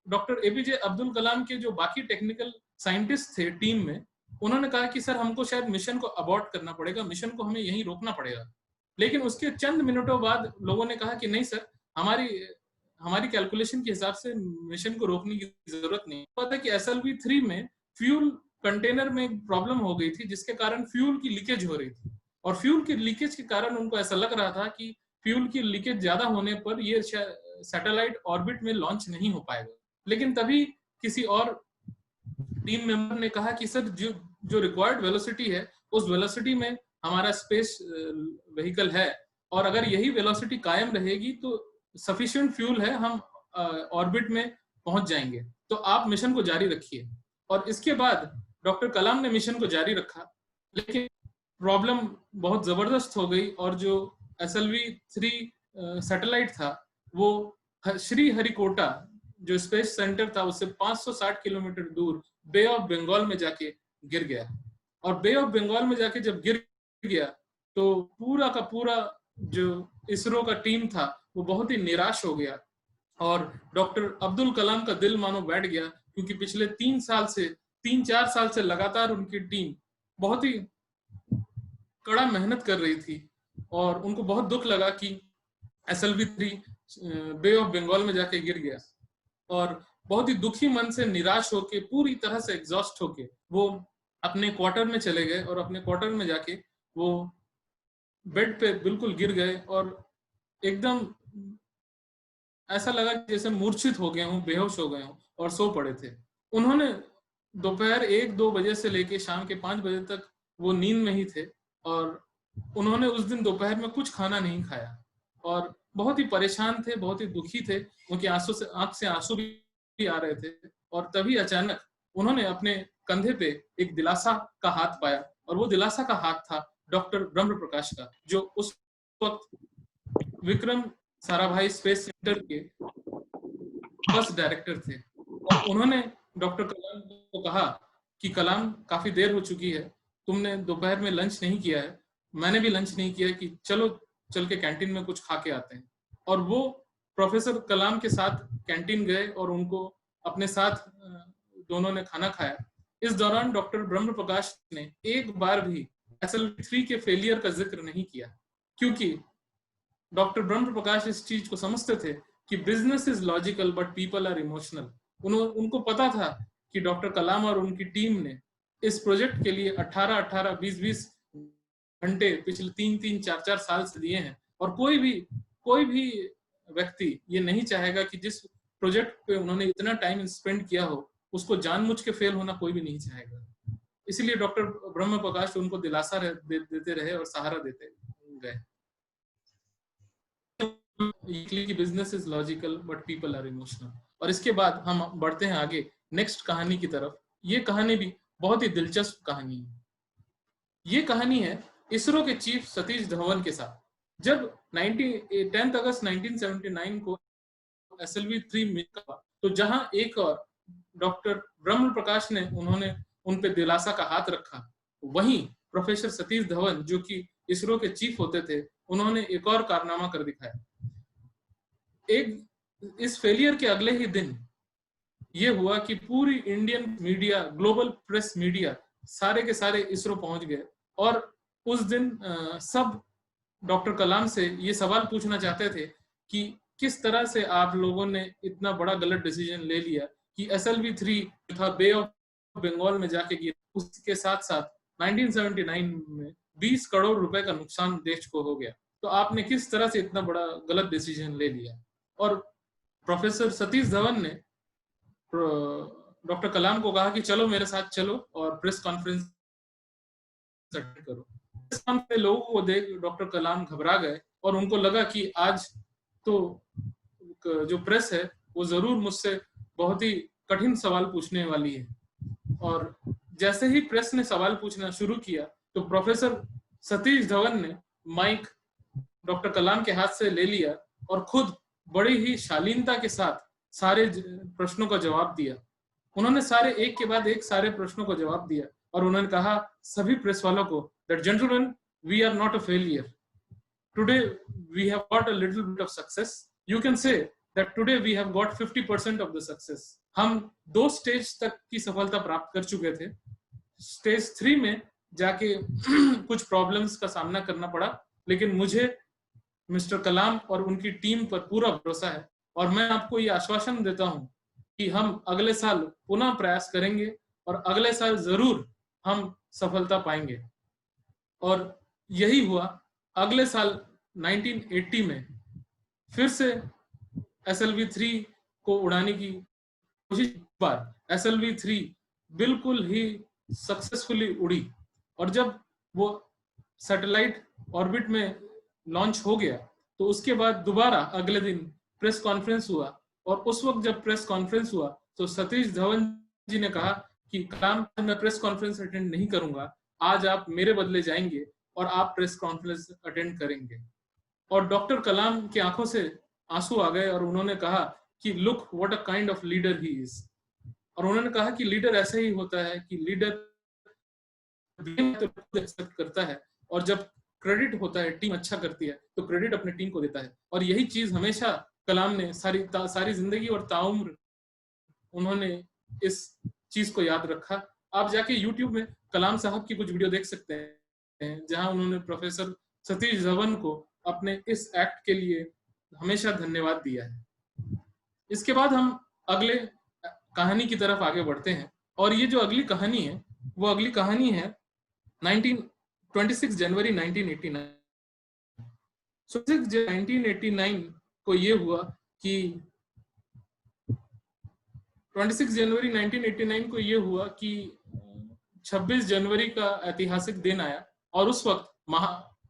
डॉक्टर APJ अब्दुल कलाम के जो बाकी टेक्निकल साइंटिस्ट थे टीम में, उन्होंने कहा कि सर हमको शायद मिशन को अबॉर्ट करना पड़ेगा, मिशन को हमें यहीं रोकना पड़ेगा। लेकिन उसके चंद मिनटों बाद लोगों ने कहा कि नहीं सर, हमारी कैलकुलेशन के हिसाब से मिशन को रोकने की जरूरत नहीं। पता कि SLV-3 में फ्यूल कंटेनर में एक प्रॉब्लम हो गई थी, जिसके कारण फ्यूल की लीकेज हो रही थी, और फ्यूल की लीकेज के कारण उनको ऐसा लग रहा था कि फ्यूल की लीकेज ज्यादा होने पर ये सैटेलाइट ऑर्बिट में लॉन्च नहीं हो पाएगा। लेकिन तभी किसी और टीम मेंबर ने कहा कि सर जो रिक्वायर्ड वेलोसिटी है उस वेलोसिटी में हमारा स्पेस व्हीकल है, और अगर यही वेलोसिटी कायम रहेगी तो सफिशिएंट फ्यूल है, हम ऑर्बिट में पहुंच जाएंगे, तो आप मिशन को जारी रखिए। और इसके बाद डॉक्टर कलाम ने मिशन को जारी रखा, लेकिन प्रॉब्लम बहुत जबरदस्त हो गई, और जो SLV-3 सैटेलाइट था वो श्रीहरिकोटा जो स्पेस सेंटर था उससे 560 किलोमीटर दूर बे ऑफ बंगाल में जाके गिर गया। और बे ऑफ बंगाल में जाके जब गिर गया तो पूरा का पूरा जो इसरो का टीम था वो बहुत ही निराश हो गया, और डॉक्टर अब्दुल कलाम का दिल मानो बैठ गया, क्योंकि पिछले 3-4 साल से लगातार उनकी टीम बहुत ही कड़ा मेहनत कर रही थी, और उनको बहुत दुख लगा कि SLV-3 बे ऑफ बंगाल में जाके गिर गया। और बहुत ही दुखी मन से, निराश होके, पूरी तरह से एग्जॉस्ट होके वो अपने क्वार्टर में चले गए, और अपने क्वार्टर में जाके वो बेड पे बिल्कुल गिर गए, और एकदम ऐसा लगा जैसे मूर्छित हो गए हों, बेहोश हो गए हों, और सो पड़े थे। उन्होंने दोपहर 1-2 बजे से लेके शाम के 5 बजे तक वो नींद में ही थे, और उन्होंने उस दिन दोपहर में कुछ खाना नहीं खाया, और बहुत ही परेशान थे, बहुत ही दुखी थे, उनकी आंख से आंसू भी आ रहे थे। और तभी अचानक उन्होंने अपने कंधे पे एक दिलासा का हाथ पाया, और वो दिलासा का हाथ था डॉक्टर ब्रह्म प्रकाश का, जो उस वक्त विक्रम साराभाई स्पेस सेंटर के फर्स्ट डायरेक्टर थे। और उन्होंने डॉक्टर कलाम को कहा कि कलाम, काफी देर हो चुकी है, तुमने दोपहर में लंच नहीं किया है, मैंने भी लंच नहीं किया, कि चल के कैंटीन में कुछ खा के आते हैं। और वो प्रोफेसर कलाम के साथ कैंटीन गए, और उनको अपने साथ दोनों ने खाना खाया। इस दौरान डॉक्टर ब्रह्म प्रकाश ने एक बार भी SLV-3 के फेलियर का जिक्र नहीं किया, क्योंकि डॉक्टर ब्रह्म प्रकाश इस चीज को समझते थे कि business is logical but people are emotional. उनको पता था कि डॉक्टर कलाम और उनकी टीम ने इस प्रोजेक्ट के लिए 18, 20 घंटे पिछले 3, 4 साल से दिए हैं, और कोई भी व्यक्ति ये नहीं चाहेगा कि जिस प्रोजेक्ट पे उन्होंने इतना टाइम स्पेंड किया हो उसको जानबूझ के फेल होना कोई भी नहीं चाहेगा। इसलिए डॉक्टर ब्रह्म प्रकाश उनको दिलासा देते रहे और सहारा देते गए कि business is logical but people are emotional. और इसके बाद हम बढ़ते हैं आगे नेक्स्ट कहानी की तरफ। ये कहानी भी बहुत ही दिलचस्प कहानी है। ये कहानी है इसरो के चीफ सतीश धवन के साथ। जब 10 अगस्त 1979 को SLV-3 मिला, तो जहां एक और डॉक्टर ब्रह्म प्रकाश ने उन्होंने उन पे दिलासा का हाथ रखा, वहीं प्रोफेसर सतीश धवन जो कि इसरो के चीफ होते थे, उन्होंने एक और कारनामा कर दिखाया। इस फेलियर के अगले ही दिन ये हुआ कि पूरी Indian media, global press media, सारे के सारे इसरो पहुंच गए और उस दिन सब डॉक्टर कलाम से ये सवाल पूछना चाहते थे कि किस तरह से आप लोगों ने इतना बड़ा गलत डिसीजन ले लिया कि SLV-3 था बे ऑफ बंगाल में जाके गिरा, उसके साथ साथ 1979 में 20 करोड़ रुपए का नुकसान देश को हो गया। तो आपने किस तरह से इतना बड़ा गलत डिसीजन ले लिया। और प्रोफेसर सतीश धवन ने डॉक्टर कलाम को कहा कि चलो मेरे साथ चलो और प्रेस कॉन्फ्रेंस अटेंड करो। प्रेस कॉन्फ्रेंस में लोगों को देख डॉक्टर कलाम घबरा गए और उनको लगा कि आज तो जो प्रेस है वो जरूर मुझसे बहुत ही कठिन सवाल पूछने वाली है। और जैसे ही प्रेस ने सवाल पूछना शुरू किया तो प्रोफेसर सतीश धवन ने माइक डॉक्टर कलाम के हाथ से ले लिया और खुद बड़ी ही शालीनता के साथ सारे प्रश्नों का जवाब दिया। उन्होंने सारे एक के बाद एक सारे प्रश्नों का जवाब दिया और उन्होंने कहा सभी प्रेस वालों को that gentlemen, we are not a failure. Today we have got a little bit of success. You can say that today we have got 50% of the success. हम 2 स्टेज तक की सफलता प्राप्त कर चुके थे। स्टेज 3 में जाके कुछ प्रॉब्लम्स का सामना करना पड़ा, लेकिन मुझे मिस्टर कलाम और उनकी टीम पर पूरा भरोसा है और मैं आपको ये आश्वासन देता हूं कि हम अगले साल पुनः प्रयास करेंगे और अगले साल जरूर हम सफलता पाएंगे। और यही हुआ। अगले साल 1980 में फिर से SLV-3 को उड़ाने की कोशिश, बार SLV-3 बिल्कुल ही सक्सेसफुली उड़ी और जब वो सैटेलाइट ऑर्बिट में लॉन्च हो गया तो उसके बाद दोबारा अगले दिन प्रेस कॉन्फ्रेंस हुआ और उस वक्त जब प्रेस कॉन्फ्रेंस हुआ तो सतीश धवन जी ने कहा कि कलाम मैं प्रेस कॉन्फ्रेंस अटेंड नहीं करूंगा, आज आप मेरे बदले जाएंगे और आप प्रेस कॉन्फ्रेंस अटेंड करेंगे। और डॉक्टर कलाम की आंखों से आंसू आ गए और उन्होंने कहा कि look what a kind of leader he is. और उन्होंने कहा कि लीडर ऐसे ही होता है कि लीडर एक्सेप्ट करता है और जब क्रेडिट होता है, टीम अच्छा करती है तो क्रेडिट अपने टीम को देता है। और यही चीज हमेशा कलाम ने सारी जिंदगी और ताउम्र उन्होंने इस चीज को याद रखा। आप जाके YouTube में कलाम साहब की कुछ वीडियो देख सकते हैं जहां उन्होंने प्रोफेसर सतीश धवन को अपने इस एक्ट के लिए हमेशा धन्यवाद दिया है। इसके बाद हम अगले कहानी की तरफ आगे बढ़ते हैं और ये जो अगली कहानी है वो अगली कहानी है 26 जनवरी 1989। 1989 को ये हुआ कि 26 जनवरी 1989 को ये हुआ कि 26 जनवरी का ऐतिहासिक दिन आया और उस वक्त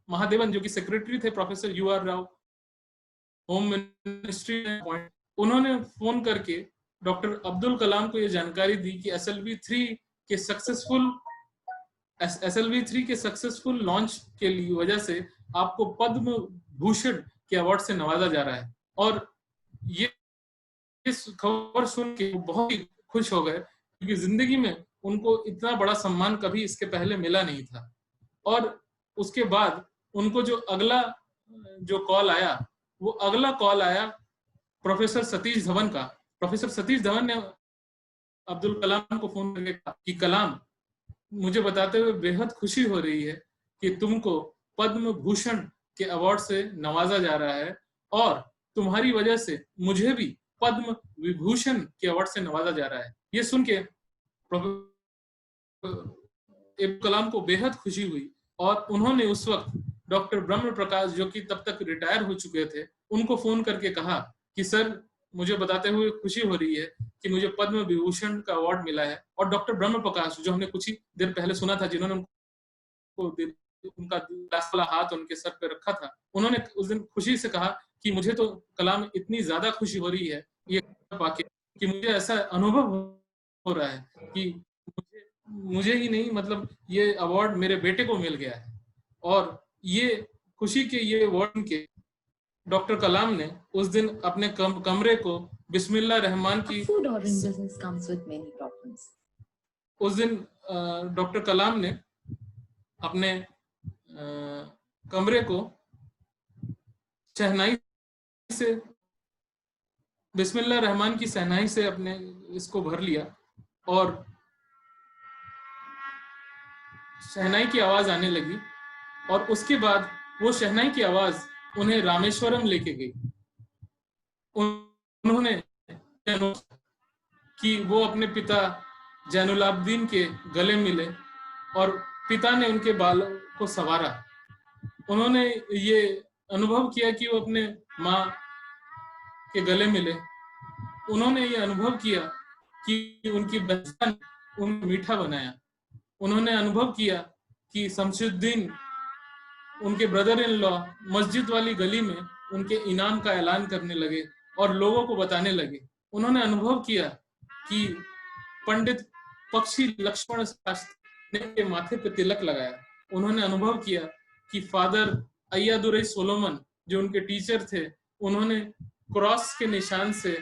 महादेवन जो कि सेक्रेटरी थे professor UR Rao, home ministry, उन्होंने फोन करके डॉक्टर अब्दुल कलाम को ये जानकारी दी कि SLV-3 के सक्सेसफुल लॉन्च के लिए वजह से आपको पद्म भूषण के अवार्ड से नवाजा जा रहा है। और ये इस खबर सुन के बहुत ही खुश हो गए क्योंकि जिंदगी में उनको इतना बड़ा सम्मान कभी इसके पहले मिला नहीं था। और उसके बाद उनको जो अगला कॉल आया वो अगला कॉल आया प्रोफेसर सतीश धवन का। प्रोफेसर सतीश धवन ने अब्दुल कलाम को फोन करके कहा कि कलाम, मुझे बताते हुए बेहद खुशी हो रही है कि तुमको पद्म भूषण के अवार्ड से नवाजा जा रहा है और तुम्हारी वजह से मुझे भी पद्म विभूषण के अवार्ड से नवाजा जा रहा है। ये सुन के कलाम को बेहद खुशी हुई और उन्होंने उस वक्त डॉक्टर ब्रह्म प्रकाश जो कि तब तक रिटायर हो चुके थे उनको फोन करके कहा कि सर, मुझे बताते हुए खुशी हो रही है कि मुझे पद्म विभूषण का अवार्ड मिला है। और डॉक्टर ब्रह्म प्रकाश जो हमने कुछ ही देर पहले सुना था, जिन्होंने उनका ग्लास वाला हाथ उनके सर पे रखा था, उन्होंने उस दिन खुशी से कहा कि मुझे तो कलाम इतनी ज्यादा खुशी हो रही है ये पाके कि मुझे ऐसा अनुभव हो रहा है कि मुझे ही नहीं, मतलब ये अवार्ड मेरे बेटे को मिल गया है। और ये खुशी के ये अवार्ड के डॉक्टर कलाम ने उस दिन अपने कमरे को बिस्मिल्लाह रहमान की उस दिन डॉक्टर कलाम ने अपने कमरे को शहनाई से बिस्मिल्लाह रहमान की सहनाई से अपने इसको भर लिया और शहनाई की आवाज आने लगी और उसके बाद वो शहनाई की आवाज उन्हें रामेश्वरम लेके गई। उन्होंने कि वो अपने पिता जैनुलाब्दीन के गले मिले और पिता ने उनके बालों को संवारा। उन्होंने ये अनुभव किया कि वो अपने माँ के गले मिले। उन्होंने ये अनुभव किया कि उनकी बहन उन्हें मीठा बनाया। उन्होंने अनुभव किया कि शमशुद्दीन उनके ब्रदर इन लॉ मस्जिद वाली गली में उनके इनाम का ऐलान करने लगे और लोगों को बताने लगे। उन्होंने अनुभव किया कि पंडित पक्षी लक्ष्मण शास्त्री ने उनके माथे पे तिलक लगाया। उन्होंने अनुभव किया कि फादर अय्यादुरै सोलोमन जो उनके टीचर थे, उन्होंने क्रॉस के निशान से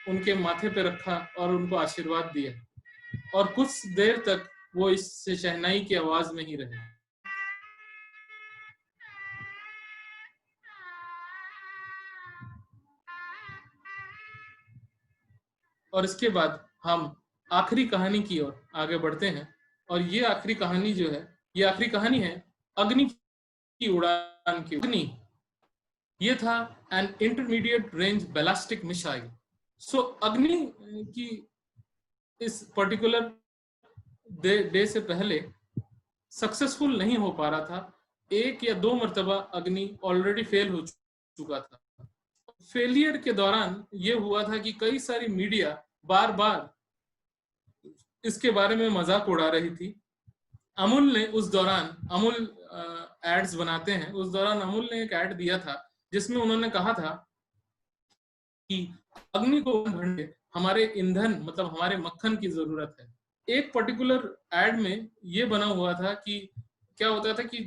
उनके माथे पे रखा और उनको आशीर्वाद दिया और कुछ देर तक वो इस शहनाई की आवाज में ही रहे। और इसके बाद हम आखिरी कहानी की ओर आगे बढ़ते हैं और ये आखिरी कहानी जो है, ये आखिरी कहानी है अग्नि की उड़ान की। अग्नि ये था an intermediate range ballistic missile. So Agni की इस पर्टिकुलर डे से पहले सक्सेसफुल नहीं हो पा रहा था। 1 या 2 मर्तबा अग्नि ऑलरेडी फेल हो चुका था। फेलियर के दौरान ये हुआ था कि कई सारी मीडिया बार बार इसके बारे में मजाक उड़ा रही थी। अमूल ने उस दौरान, अमूल एड्स बनाते हैं, उस दौरान अमूल ने एक ऐड दिया था जिसमें उन्होंने कहा था कि अग्नि को भरने हमारे ईंधन मतलब हमारे मक्खन की जरूरत है। एक पर्टिकुलर एड में ये बना हुआ था कि क्या होता था कि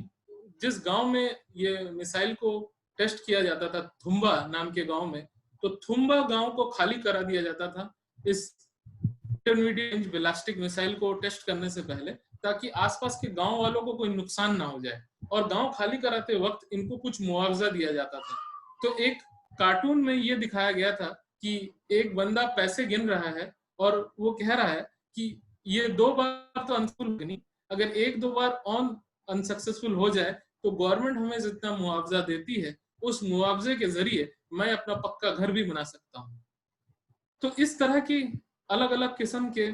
जिस गांव में ये मिसाइल को टेस्ट किया जाता था, थुम्बा नाम के गांव में, तो थुम्बा गांव को खाली करा दिया जाता था इस इंटरमीडिएट रेंज बैलिस्टिक मिसाइल को टेस्ट करने से पहले, ताकि आसपास के गांव वालों को कोई नुकसान ना हो जाए। और गांव खाली कराते वक्त इनको कुछ मुआवजा दिया जाता था। तो एक कार्टून में ये दिखाया गया था कि एक बंदा पैसे गिन रहा है और वो कह रहा है कि ये 2 बार तो अनसक्सेसफुल नहीं, अगर 1-2 बार ऑन अनसक्सेसफुल हो जाए तो गवर्नमेंट हमें जितना मुआवजा देती है उस मुआवजे के जरिए मैं अपना पक्का घर भी बना सकता हूँ। तो इस तरह की अलग अलग किस्म के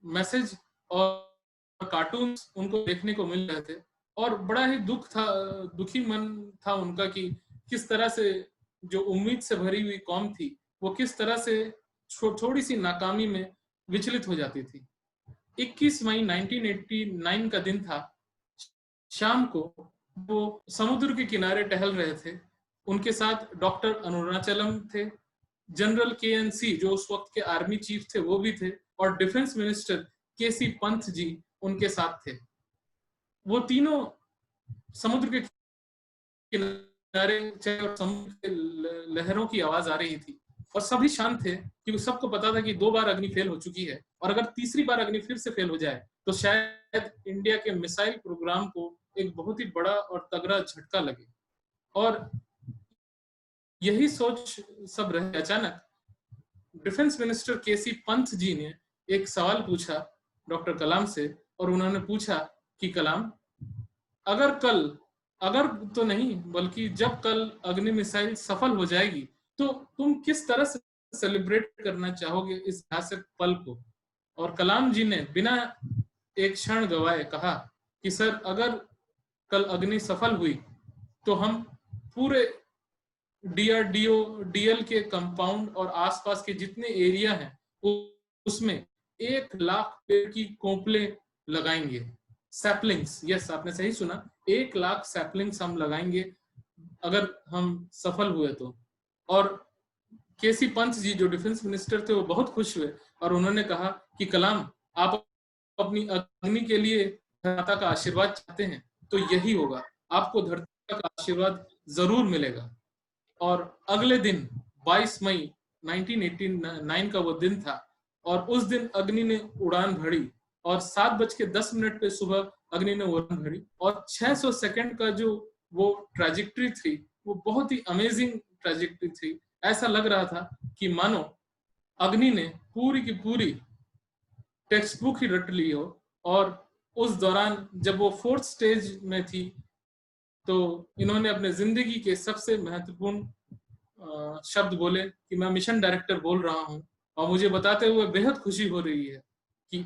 मैसेज और कार्टून्स उनको देखने को मिल रहे थे और बड़ा ही दुखी मन था उनका कि किस तरह से जो उम्मीद से भरी हुई कौम थी वो किस तरह से थोड़ी सी नाकामी में विचलित हो जाती थी। 21 मई 1989 का दिन था। शाम को वो समुद्र के किनारे टहल रहे थे। उनके साथ डॉक्टर अरुणाचलम थे, जनरल KNC जो उस वक्त के आर्मी चीफ थे वो भी थे, और defence minister KC Pant ji उनके साथ थे। वो तीनों समुद्र के किनारे और समुद्र के लहरों की आवाज आ रही थी और सभी शांत थे कि सबको पता था कि 2 बार अग्नि फेल हो चुकी है और अगर तीसरी बार अग्नि फिर से फेल हो जाए तो शायद इंडिया के मिसाइल प्रोग्राम को एक बहुत ही बड़ा और तगड़ा झटका लगे। और यही सोच सब रहे। अचानक defence minister KC Pant ji ने एक सवाल पूछा डॉक्टर कलाम से और उन्होंने पूछा कि कलाम, अगर तो नहीं बल्कि जब कल अग्नि मिसाइल सफल हो जाएगी तो तुम किस तरह से सेलिब्रेट करना चाहोगे इस ऐतिहासिक पल को? और कलाम जी ने बिना एक क्षण गवाए कहा कि सर, अगर कल अग्नि सफल हुई तो हम पूरे DRDO DL के कंपाउंड और आसपास के जितने एरिया हैं उसमें 1 लाख पेड़ की कोंपले लगाएंगे। सैपलिंग्स, यस आपने सही सुना, 1 लाख सैपलिंग्स हम लगाएंगे अगर हम सफल हुए तो। और KC पंत जी जो डिफेंस मिनिस्टर थे वो बहुत खुश हुए और उन्होंने कहा कि कलाम, आप अपनी अग्नि के लिए धरती का आशीर्वाद चाहते हैं तो यही होगा, आपको धरती का आशीर्वाद जरूर मिलेगा। और अगले दिन 22 मई 1989 का वो दिन था और उस दिन अग्नि ने उड़ान भरी और 7:10 पे सुबह अग्नि ने उड़ान भरी और 600 सेकंड का जो वो ट्रैजेक्टरी थी वो बहुत ही अमेजिंग ट्रैजेक्टरी थी। ऐसा लग रहा था कि मानो अग्नि ने पूरी की पूरी टेक्स्ट बुक ही रट ली हो। और उस दौरान जब वो 4th स्टेज में थी तो इन्होंने अपने जिंदगी के सबसे महत्वपूर्ण शब्द बोले कि मैं मिशन डायरेक्टर बोल रहा हूं, और मुझे बताते हुए बेहद खुशी हो रही है कि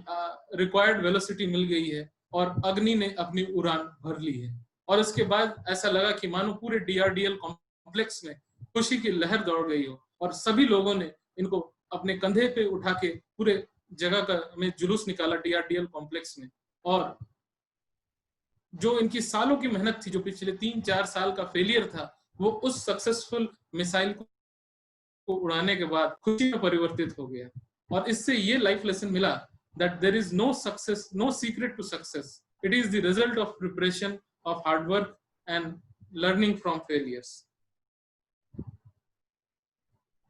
रिक्वायर्ड वेलोसिटी मिल गई है और अग्नि ने अपनी उड़ान भर ली है। और उसके बाद ऐसा लगा कि मानो पूरे DRDL कॉम्प्लेक्स में खुशी की लहर दौड़ गई हो और सभी लोगों ने इनको अपने कंधे पे उठा के पूरे जगह का में जुलूस निकाला DRDL कॉम्प्लेक्स में। और जो इनकी सालों की मेहनत थी, जो पिछले 3-4 साल का फेलियर था, वो उस सक्सेसफुल मिसाइल को उड़ाने के बाद खुशी में परिवर्तित हो गया। और इससे ये लाइफ लेसन मिला that there is no success, no secret to success, it is the result of preparation, of hard work and learning from failures.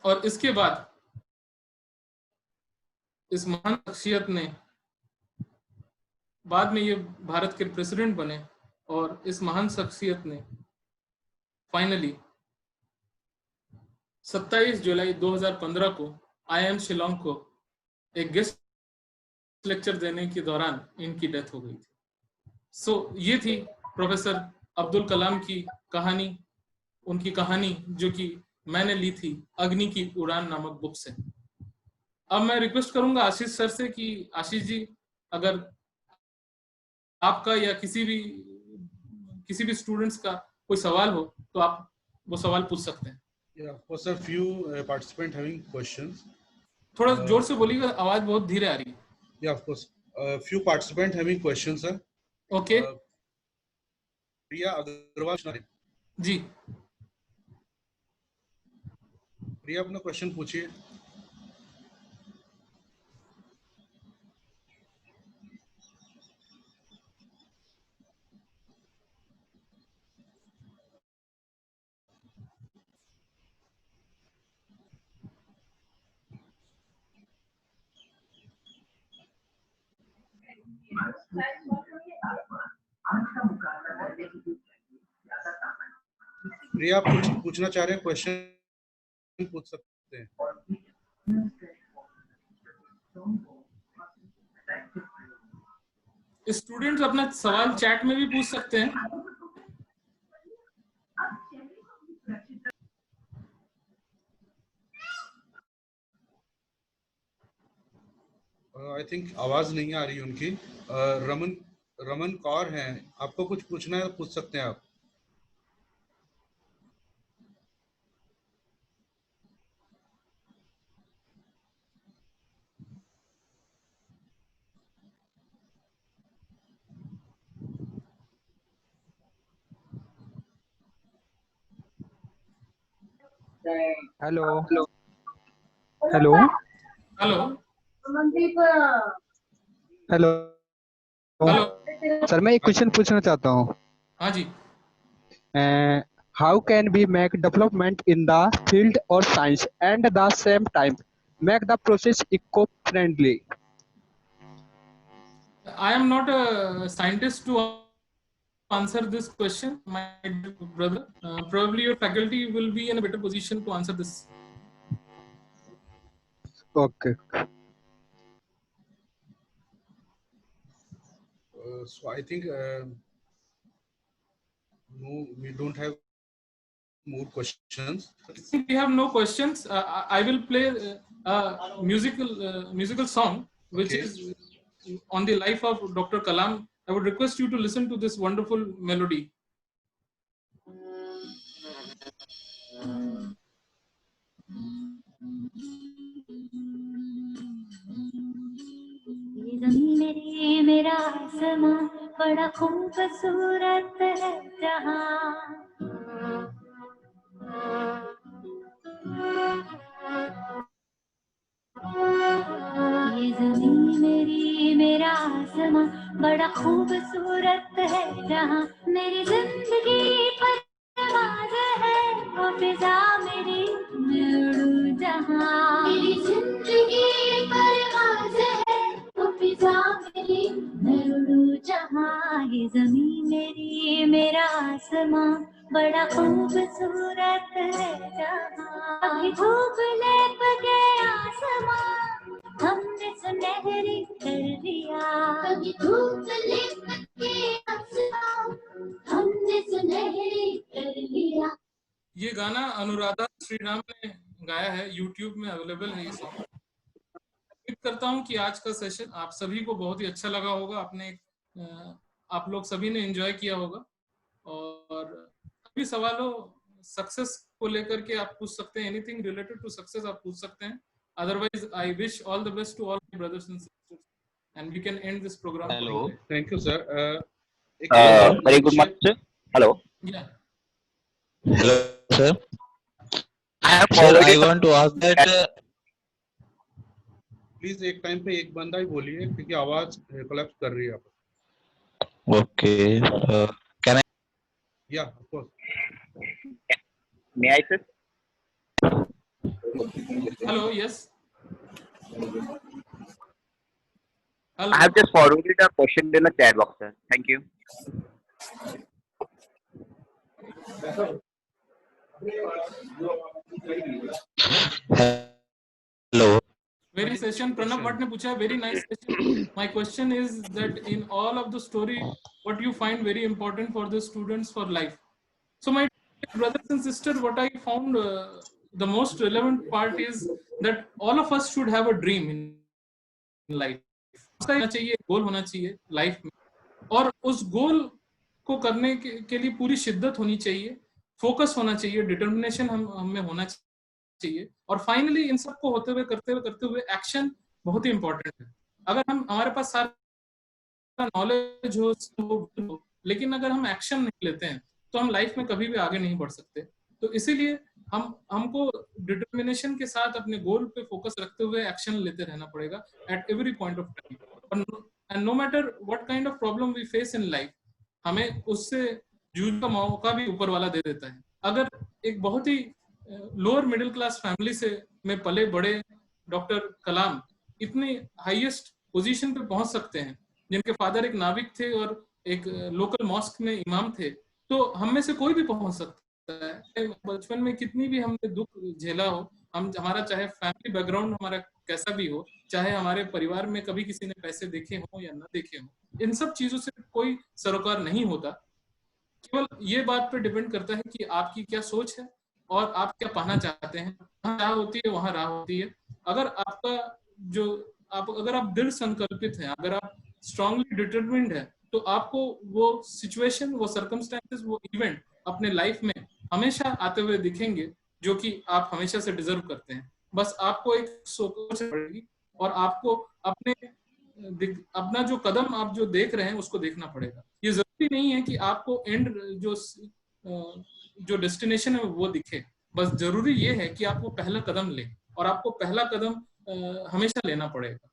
और इसके बाद इस महान शख्सियत ने बाद में ये भारत के प्रेसिडेंट बने, और इस महान शख्सियत ने फाइनली 27 जुलाई 2015 को IIM शिलोंग को एक गेस्ट लेक्चर देने के दौरान इनकी डेथ हो गई थी। ये थी प्रोफेसर अब्दुल कलाम की कहानी, उनकी कहानी जो कि मैंने ली थी अग्नि की उड़ान नामक बुक से। अब मैं रिक्वेस्ट करूंगा आशीष सर से कि आशीष जी, अगर आपका या किसी भी स्टूडेंट्स का कोई सवाल हो तो आप वो सवाल पूछ सकते हैं। Yeah, of course, a few participants having questions. थोड़ा जोर से बोलिएगा, आवाज बहुत धीरे आ रही है। Yeah, of course, a few participants having questions, sir. Okay. प्रिया अग्रवाल जी, प्रिया अपना क्वेश्चन पूछिए। प्रिया आप कुछ पूछना चाह रहे हैं, क्वेश्चन पूछ सकते हैं। स्टूडेंट्स अपना सवाल चैट में भी पूछ सकते हैं। आई थिंक आवाज नहीं आ रही उनकी। रमन कौर हैं, आपको कुछ पूछना है पूछ सकते हैं आप। Hello hello hello hello hello sir, मैं एक क्वेश्चन पूछना चाहता हूँ। हाँ जी। How can be make development in the field और science and the same time make the process eco friendly? I am not a scientist to answer this question, my brother. Probably your faculty will be in a better position to answer this. Okay. So I think no, we don't have more questions. We have no questions. I will play a musical song which Okay. is on the life of Dr. Kalam. I would request you to listen to this wonderful melody. ये ज़मीं मेरी मेरा आसमां बड़ा खूबसूरत है जहां। ये ज़मीं मेरी मेरा आसमां बड़ा खूबसूरत है जहां। मेरी जिंदगी परवाज़ है वो फिज़ा मेरी मैं उड़ूं जहां। मेरी जिंदगी परवाज़ है वो फिज़ा मेरी मैं उड़ूं जहां। ये ज़मीं मेरी मेरा आसमां बड़ा खूबसूरत है जहाँ। कभी धूप लेप के आसमां हमने सुनहरी कर दिया। कभी धूप लेप के आसमां हमने सुनहरी कर लिया। ये गाना अनुराधा श्रीराम ने गाया है, YouTube में अवेलेबल है ये सॉन्ग। उम्मीद करता हूँ कि आज का सेशन आप सभी को बहुत ही अच्छा लगा होगा। आप लोग सभी ने एंजॉय किया होगा, और सभी सवालों सक्सेस को लेकर के आप पूछ सकते हैं। एनीथिंग रिलेटेड टू सक्सेस आप पूछ सकते हैं। Otherwise I wish all the best to all my brothers and sisters and we can end this programme. Hello. Thank you, sir. Very good morning, sir. Hello. Yeah. Hello, sir. Sir, I want to ask that. Please एक time पे एक बंदा ही बोलिए क्योंकि आवाज collapse कर रही है आप। Okay. Can I? Yeah, of course. May I, sir? Hello. Yes. Hello. I have just forwarded a question in the chat box, sir. Thank you. Hello. Very session Pranav Bhatt ne pucha, very nice session. My question is that in all of the story, what you find very important for the students for life? So my brothers and sisters, what I found the most relevant part is that all of us should have a dream in life. होना चाहिए, गोल होना चाहिए life में, और उस गोल को करने के लिए पूरी शिद्दत होनी चाहिए, फोकस होना चाहिए, डिटर्मिनेशन हमें होना चाहिए, और फाइनली इन सब को होते हुए करते हुए एक्शन बहुत ही इंपॉर्टेंट है। अगर हमारे पास सारा नॉलेज हो लेकिन अगर हम एक्शन नहीं लेते हैं तो हम लाइफ में कभी भी आगे नहीं बढ़ सकते। तो इसीलिए हमको डिटर्मिनेशन के साथ अपने गोल पे फोकस रखते हुए एक्शन लेते रहना पड़ेगा at every point of time. And no matter what kind of problem we face in life, हमें उससे जूझने का मौका भी ऊपर वाला दे देता है। अगर एक बहुत ही लोअर मिडिल क्लास फैमिली से में पले बड़े डॉक्टर कलाम इतने हाईएस्ट पोजीशन पे पहुंच सकते हैं, जिनके फादर एक नाविक थे और एक लोकल मॉस्क में इमाम थे, तो हम में से कोई भी पहुंच सकता है। बचपन में कितनी भी हमने दुख झेला हो, हमारा चाहे फैमिली बैकग्राउंड हमारा कैसा भी हो, चाहे हमारे परिवार में कभी किसी ने पैसे देखे हो या ना देखे हो, इन सब चीजों से कोई सरोकार नहीं होता। केवल ये बात पे डिपेंड करता है कि आपकी क्या सोच है और आप क्या पाना चाहते हैं। जहाँ राह होती है वहां राह होती है। अगर अगर आप दृढ़ संकल्पित हैं, अगर आप स्ट्रांगली डिटरमिन्ड है, तो आपको वो सिचुएशन, वो सर्कमस्टेंसेस, वो इवेंट अपने लाइफ में हमेशा आते हुए दिखेंगे जो कि आप हमेशा से डिजर्व करते हैं। बस आपको एक सोच पड़ेगी और आपको अपना जो कदम आप जो देख रहे हैं उसको देखना पड़ेगा। ये जरूरी नहीं है कि आपको एंड जो डेस्टिनेशन है वो दिखे, बस जरूरी ये है कि आप वो पहला कदम लें, और आपको पहला कदम हमेशा लेना पड़ेगा।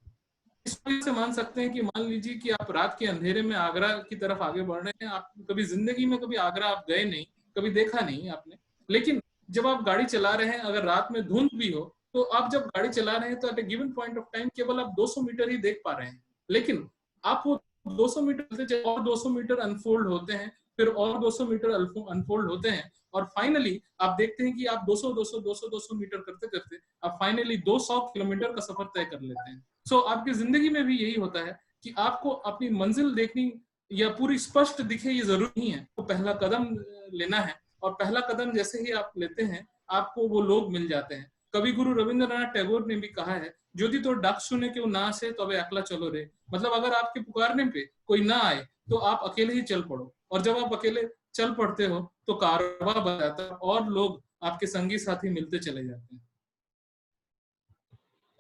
इस वजह से मान सकते हैं कि मान लीजिए कि आप रात के अंधेरे में आगरा की तरफ आगे बढ़ रहे हैं। आप कभी जिंदगी में कभी आगरा आप गए नहीं, कभी देखा नहीं आपने, लेकिन जब आप गाड़ी चला रहे हैं, अगर रात में धुंध भी हो, तो आप जब गाड़ी चला रहे हैं तो at a given point of time केवल आप 200 मीटर ही देख पा रहे हैं, लेकिन आप वो 200 मीटर और 200 मीटर अनफोल्ड होते हैं, फिर और 200 मीटर अनफोल्ड होते हैं, और फाइनली आप देखते हैं कि आप 200 मीटर करते करते आप फाइनली 200 किलोमीटर का सफर तय कर लेते हैं। सो आपकी जिंदगी में भी यही होता है कि आपको अपनी मंजिल देखनी या पूरी स्पष्ट दिखे ये जरूरी नहीं है, तो पहला कदम लेना है, और पहला कदम जैसे ही आप लेते हैं आपको वो लोग मिल जाते हैं। कवि गुरु रविंद्रनाथ टैगोर ने भी कहा है, यदि तो डाक सुने के ना से तबे अकेला चलो रे। मतलब अगर आपके पुकारने पे कोई ना आए तो आप अकेले ही चल पड़ो, और जब आप अकेले चल पड़ते हो तो कारवां बन जाता है और लोग आपके संगी साथी मिलते चले जाते हैं।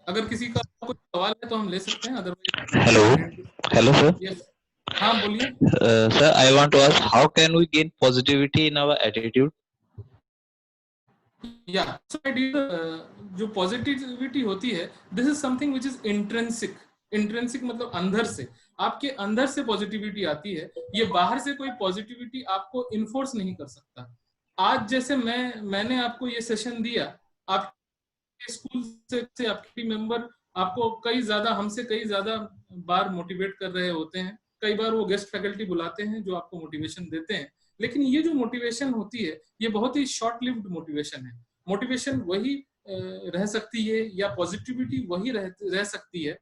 अगर किसी का कोई सवाल है तो हम ले सकते हैं, अदरवाइज Hello, sir. यस, हाँ बोलिए। Sir, I want to ask, how can we gain positivity in our attitude? या सो जो पॉजिटिविटी होती है, this is something which is intrinsic. Intrinsic मतलब अंदर से, आपके अंदर से पॉजिटिविटी आती है। ये बाहर से कोई पॉजिटिविटी आपको इन्फोर्स नहीं कर सकता। आज जैसे मैंने आपको ये सेशन दिया, आपके स्कूल से आपके टीम मेंबर आपको हमसे कई ज्यादा बार मोटिवेट कर रहे होते हैं। कई बार वो गेस्ट फैकल्टी बुलाते हैं जो आपको मोटिवेशन देते हैं, लेकिन ये जो मोटिवेशन होती है ये बहुत ही शॉर्ट लिव्ड मोटिवेशन है। मोटिवेशन वही रह सकती है या पॉजिटिविटी वही रह सकती है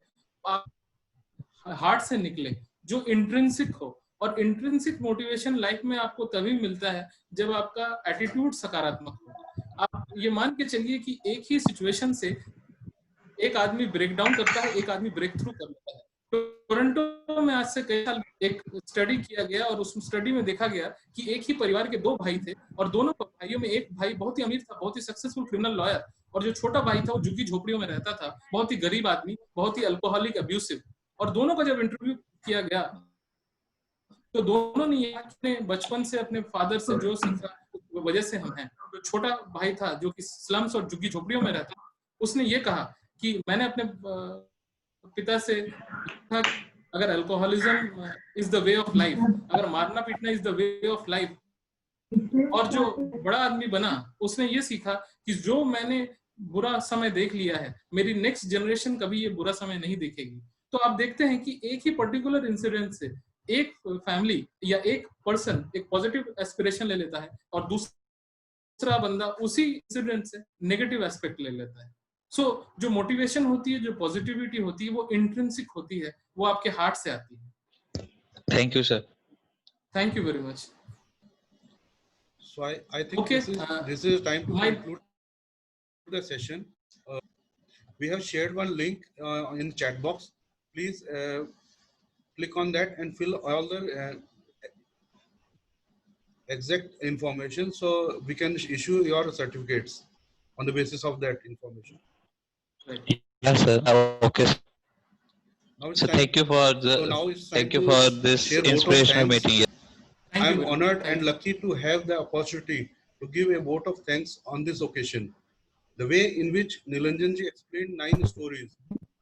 हार्ट से निकले, जो इंट्रिंसिक हो। और इंट्रिंसिक मोटिवेशन लाइफ में आपको तभी मिलता है जब आपका एटीट्यूड सकारात्मक हो। आप ये मान के चलिए कि एक ही सिचुएशन से एक आदमी ब्रेक डाउन करता है, एक आदमी ब्रेक थ्रू कर लेता है। टोरंटो में आज से कई साल एक स्टडी किया गया और उस स्टडी में देखा गया कि एक ही परिवार के दो भाई थे और दोनों भाइयों में एक भाई बहुत ही अमीर था, बहुत ही सक्सेसफुल क्रिमिनल लॉयर, और जो छोटा भाई था वो झुग्गी झोपड़ियों में रहता था, बहुत ही गरीब आदमी, बहुत ही अल्कोहलिक अब्यूसिव। और दोनों का जब इंटरव्यू किया गया तो दोनों ने ये अपने बचपन से अपने फादर से जो सीखा उस वजह से हम हैं। जो छोटा भाई था जो कि स्लम्स और झुग्गी झोपड़ियों में रहता, उसने ये कहा कि मैंने अपने पिता से सीखा कि अगर alcoholism is the way of life, अगर मारना पीटना is the way of life, और जो बड़ा आदमी बना उसने ये सीखा कि जो मैंने बुरा समय देख लिया है मेरी नेक्स्ट जनरेशन कभी ये बुरा समय नहीं देखेगी। तो आप देखते हैं कि एक ही पर्टिकुलर इंसिडेंट से एक फैमिली या एक पर्सन एक पॉजिटिव एस्पिरेशन ले लेता है और दूसरा बंदा उसी इंसिडेंट से नेगेटिव एस्पेक्ट ले लेता है। सो जो मोटिवेशन होती है, जो पॉजिटिविटी होती है, वो इंट्रिंसिक होती है, वो आपके हार्ट से आती है। Thank you, sir. Thank you very much. So I think Okay, this is time to my- conclude the session. We have shared one link in chat box. Please click on that and fill all the exact information so we can issue your certificates on the basis of that information. Right. Yes, sir. Okay. Sir. Now it's So time- thank you for so now it's time thank you to for this share vote of inspirational thanks. meeting. Thank I you am very much. honored Thank and you. lucky to have the opportunity to give a vote of thanks on this occasion. The way in which Nilanjanji explained 9 stories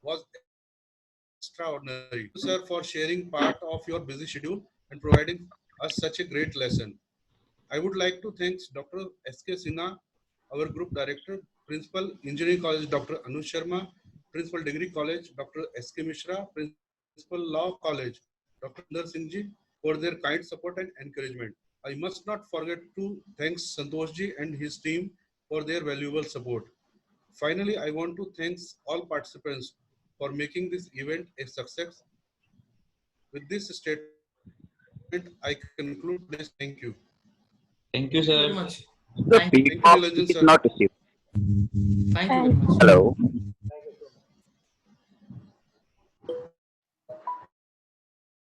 was extraordinary. Thank you, sir, for sharing part of your busy schedule and providing us such a great lesson. I would like to thank Dr. S.K. Sinha, our group director, Principal Engineering College, Dr. Anuj Sharma, Principal Degree College, Dr. S.K. Mishra, Principal Law College, Dr. Sundar Singh ji, for their kind support and encouragement. I must not forget to thank Santosh ji and his team for their valuable support. Finally, I want to thank all participants for making this event a success. With this statement, I conclude this. Thank you. Thank you, Thank you very sir. much. The Thank you. Thank you, feedback Nilanjan is sir. not received. Thank you very much. Hello.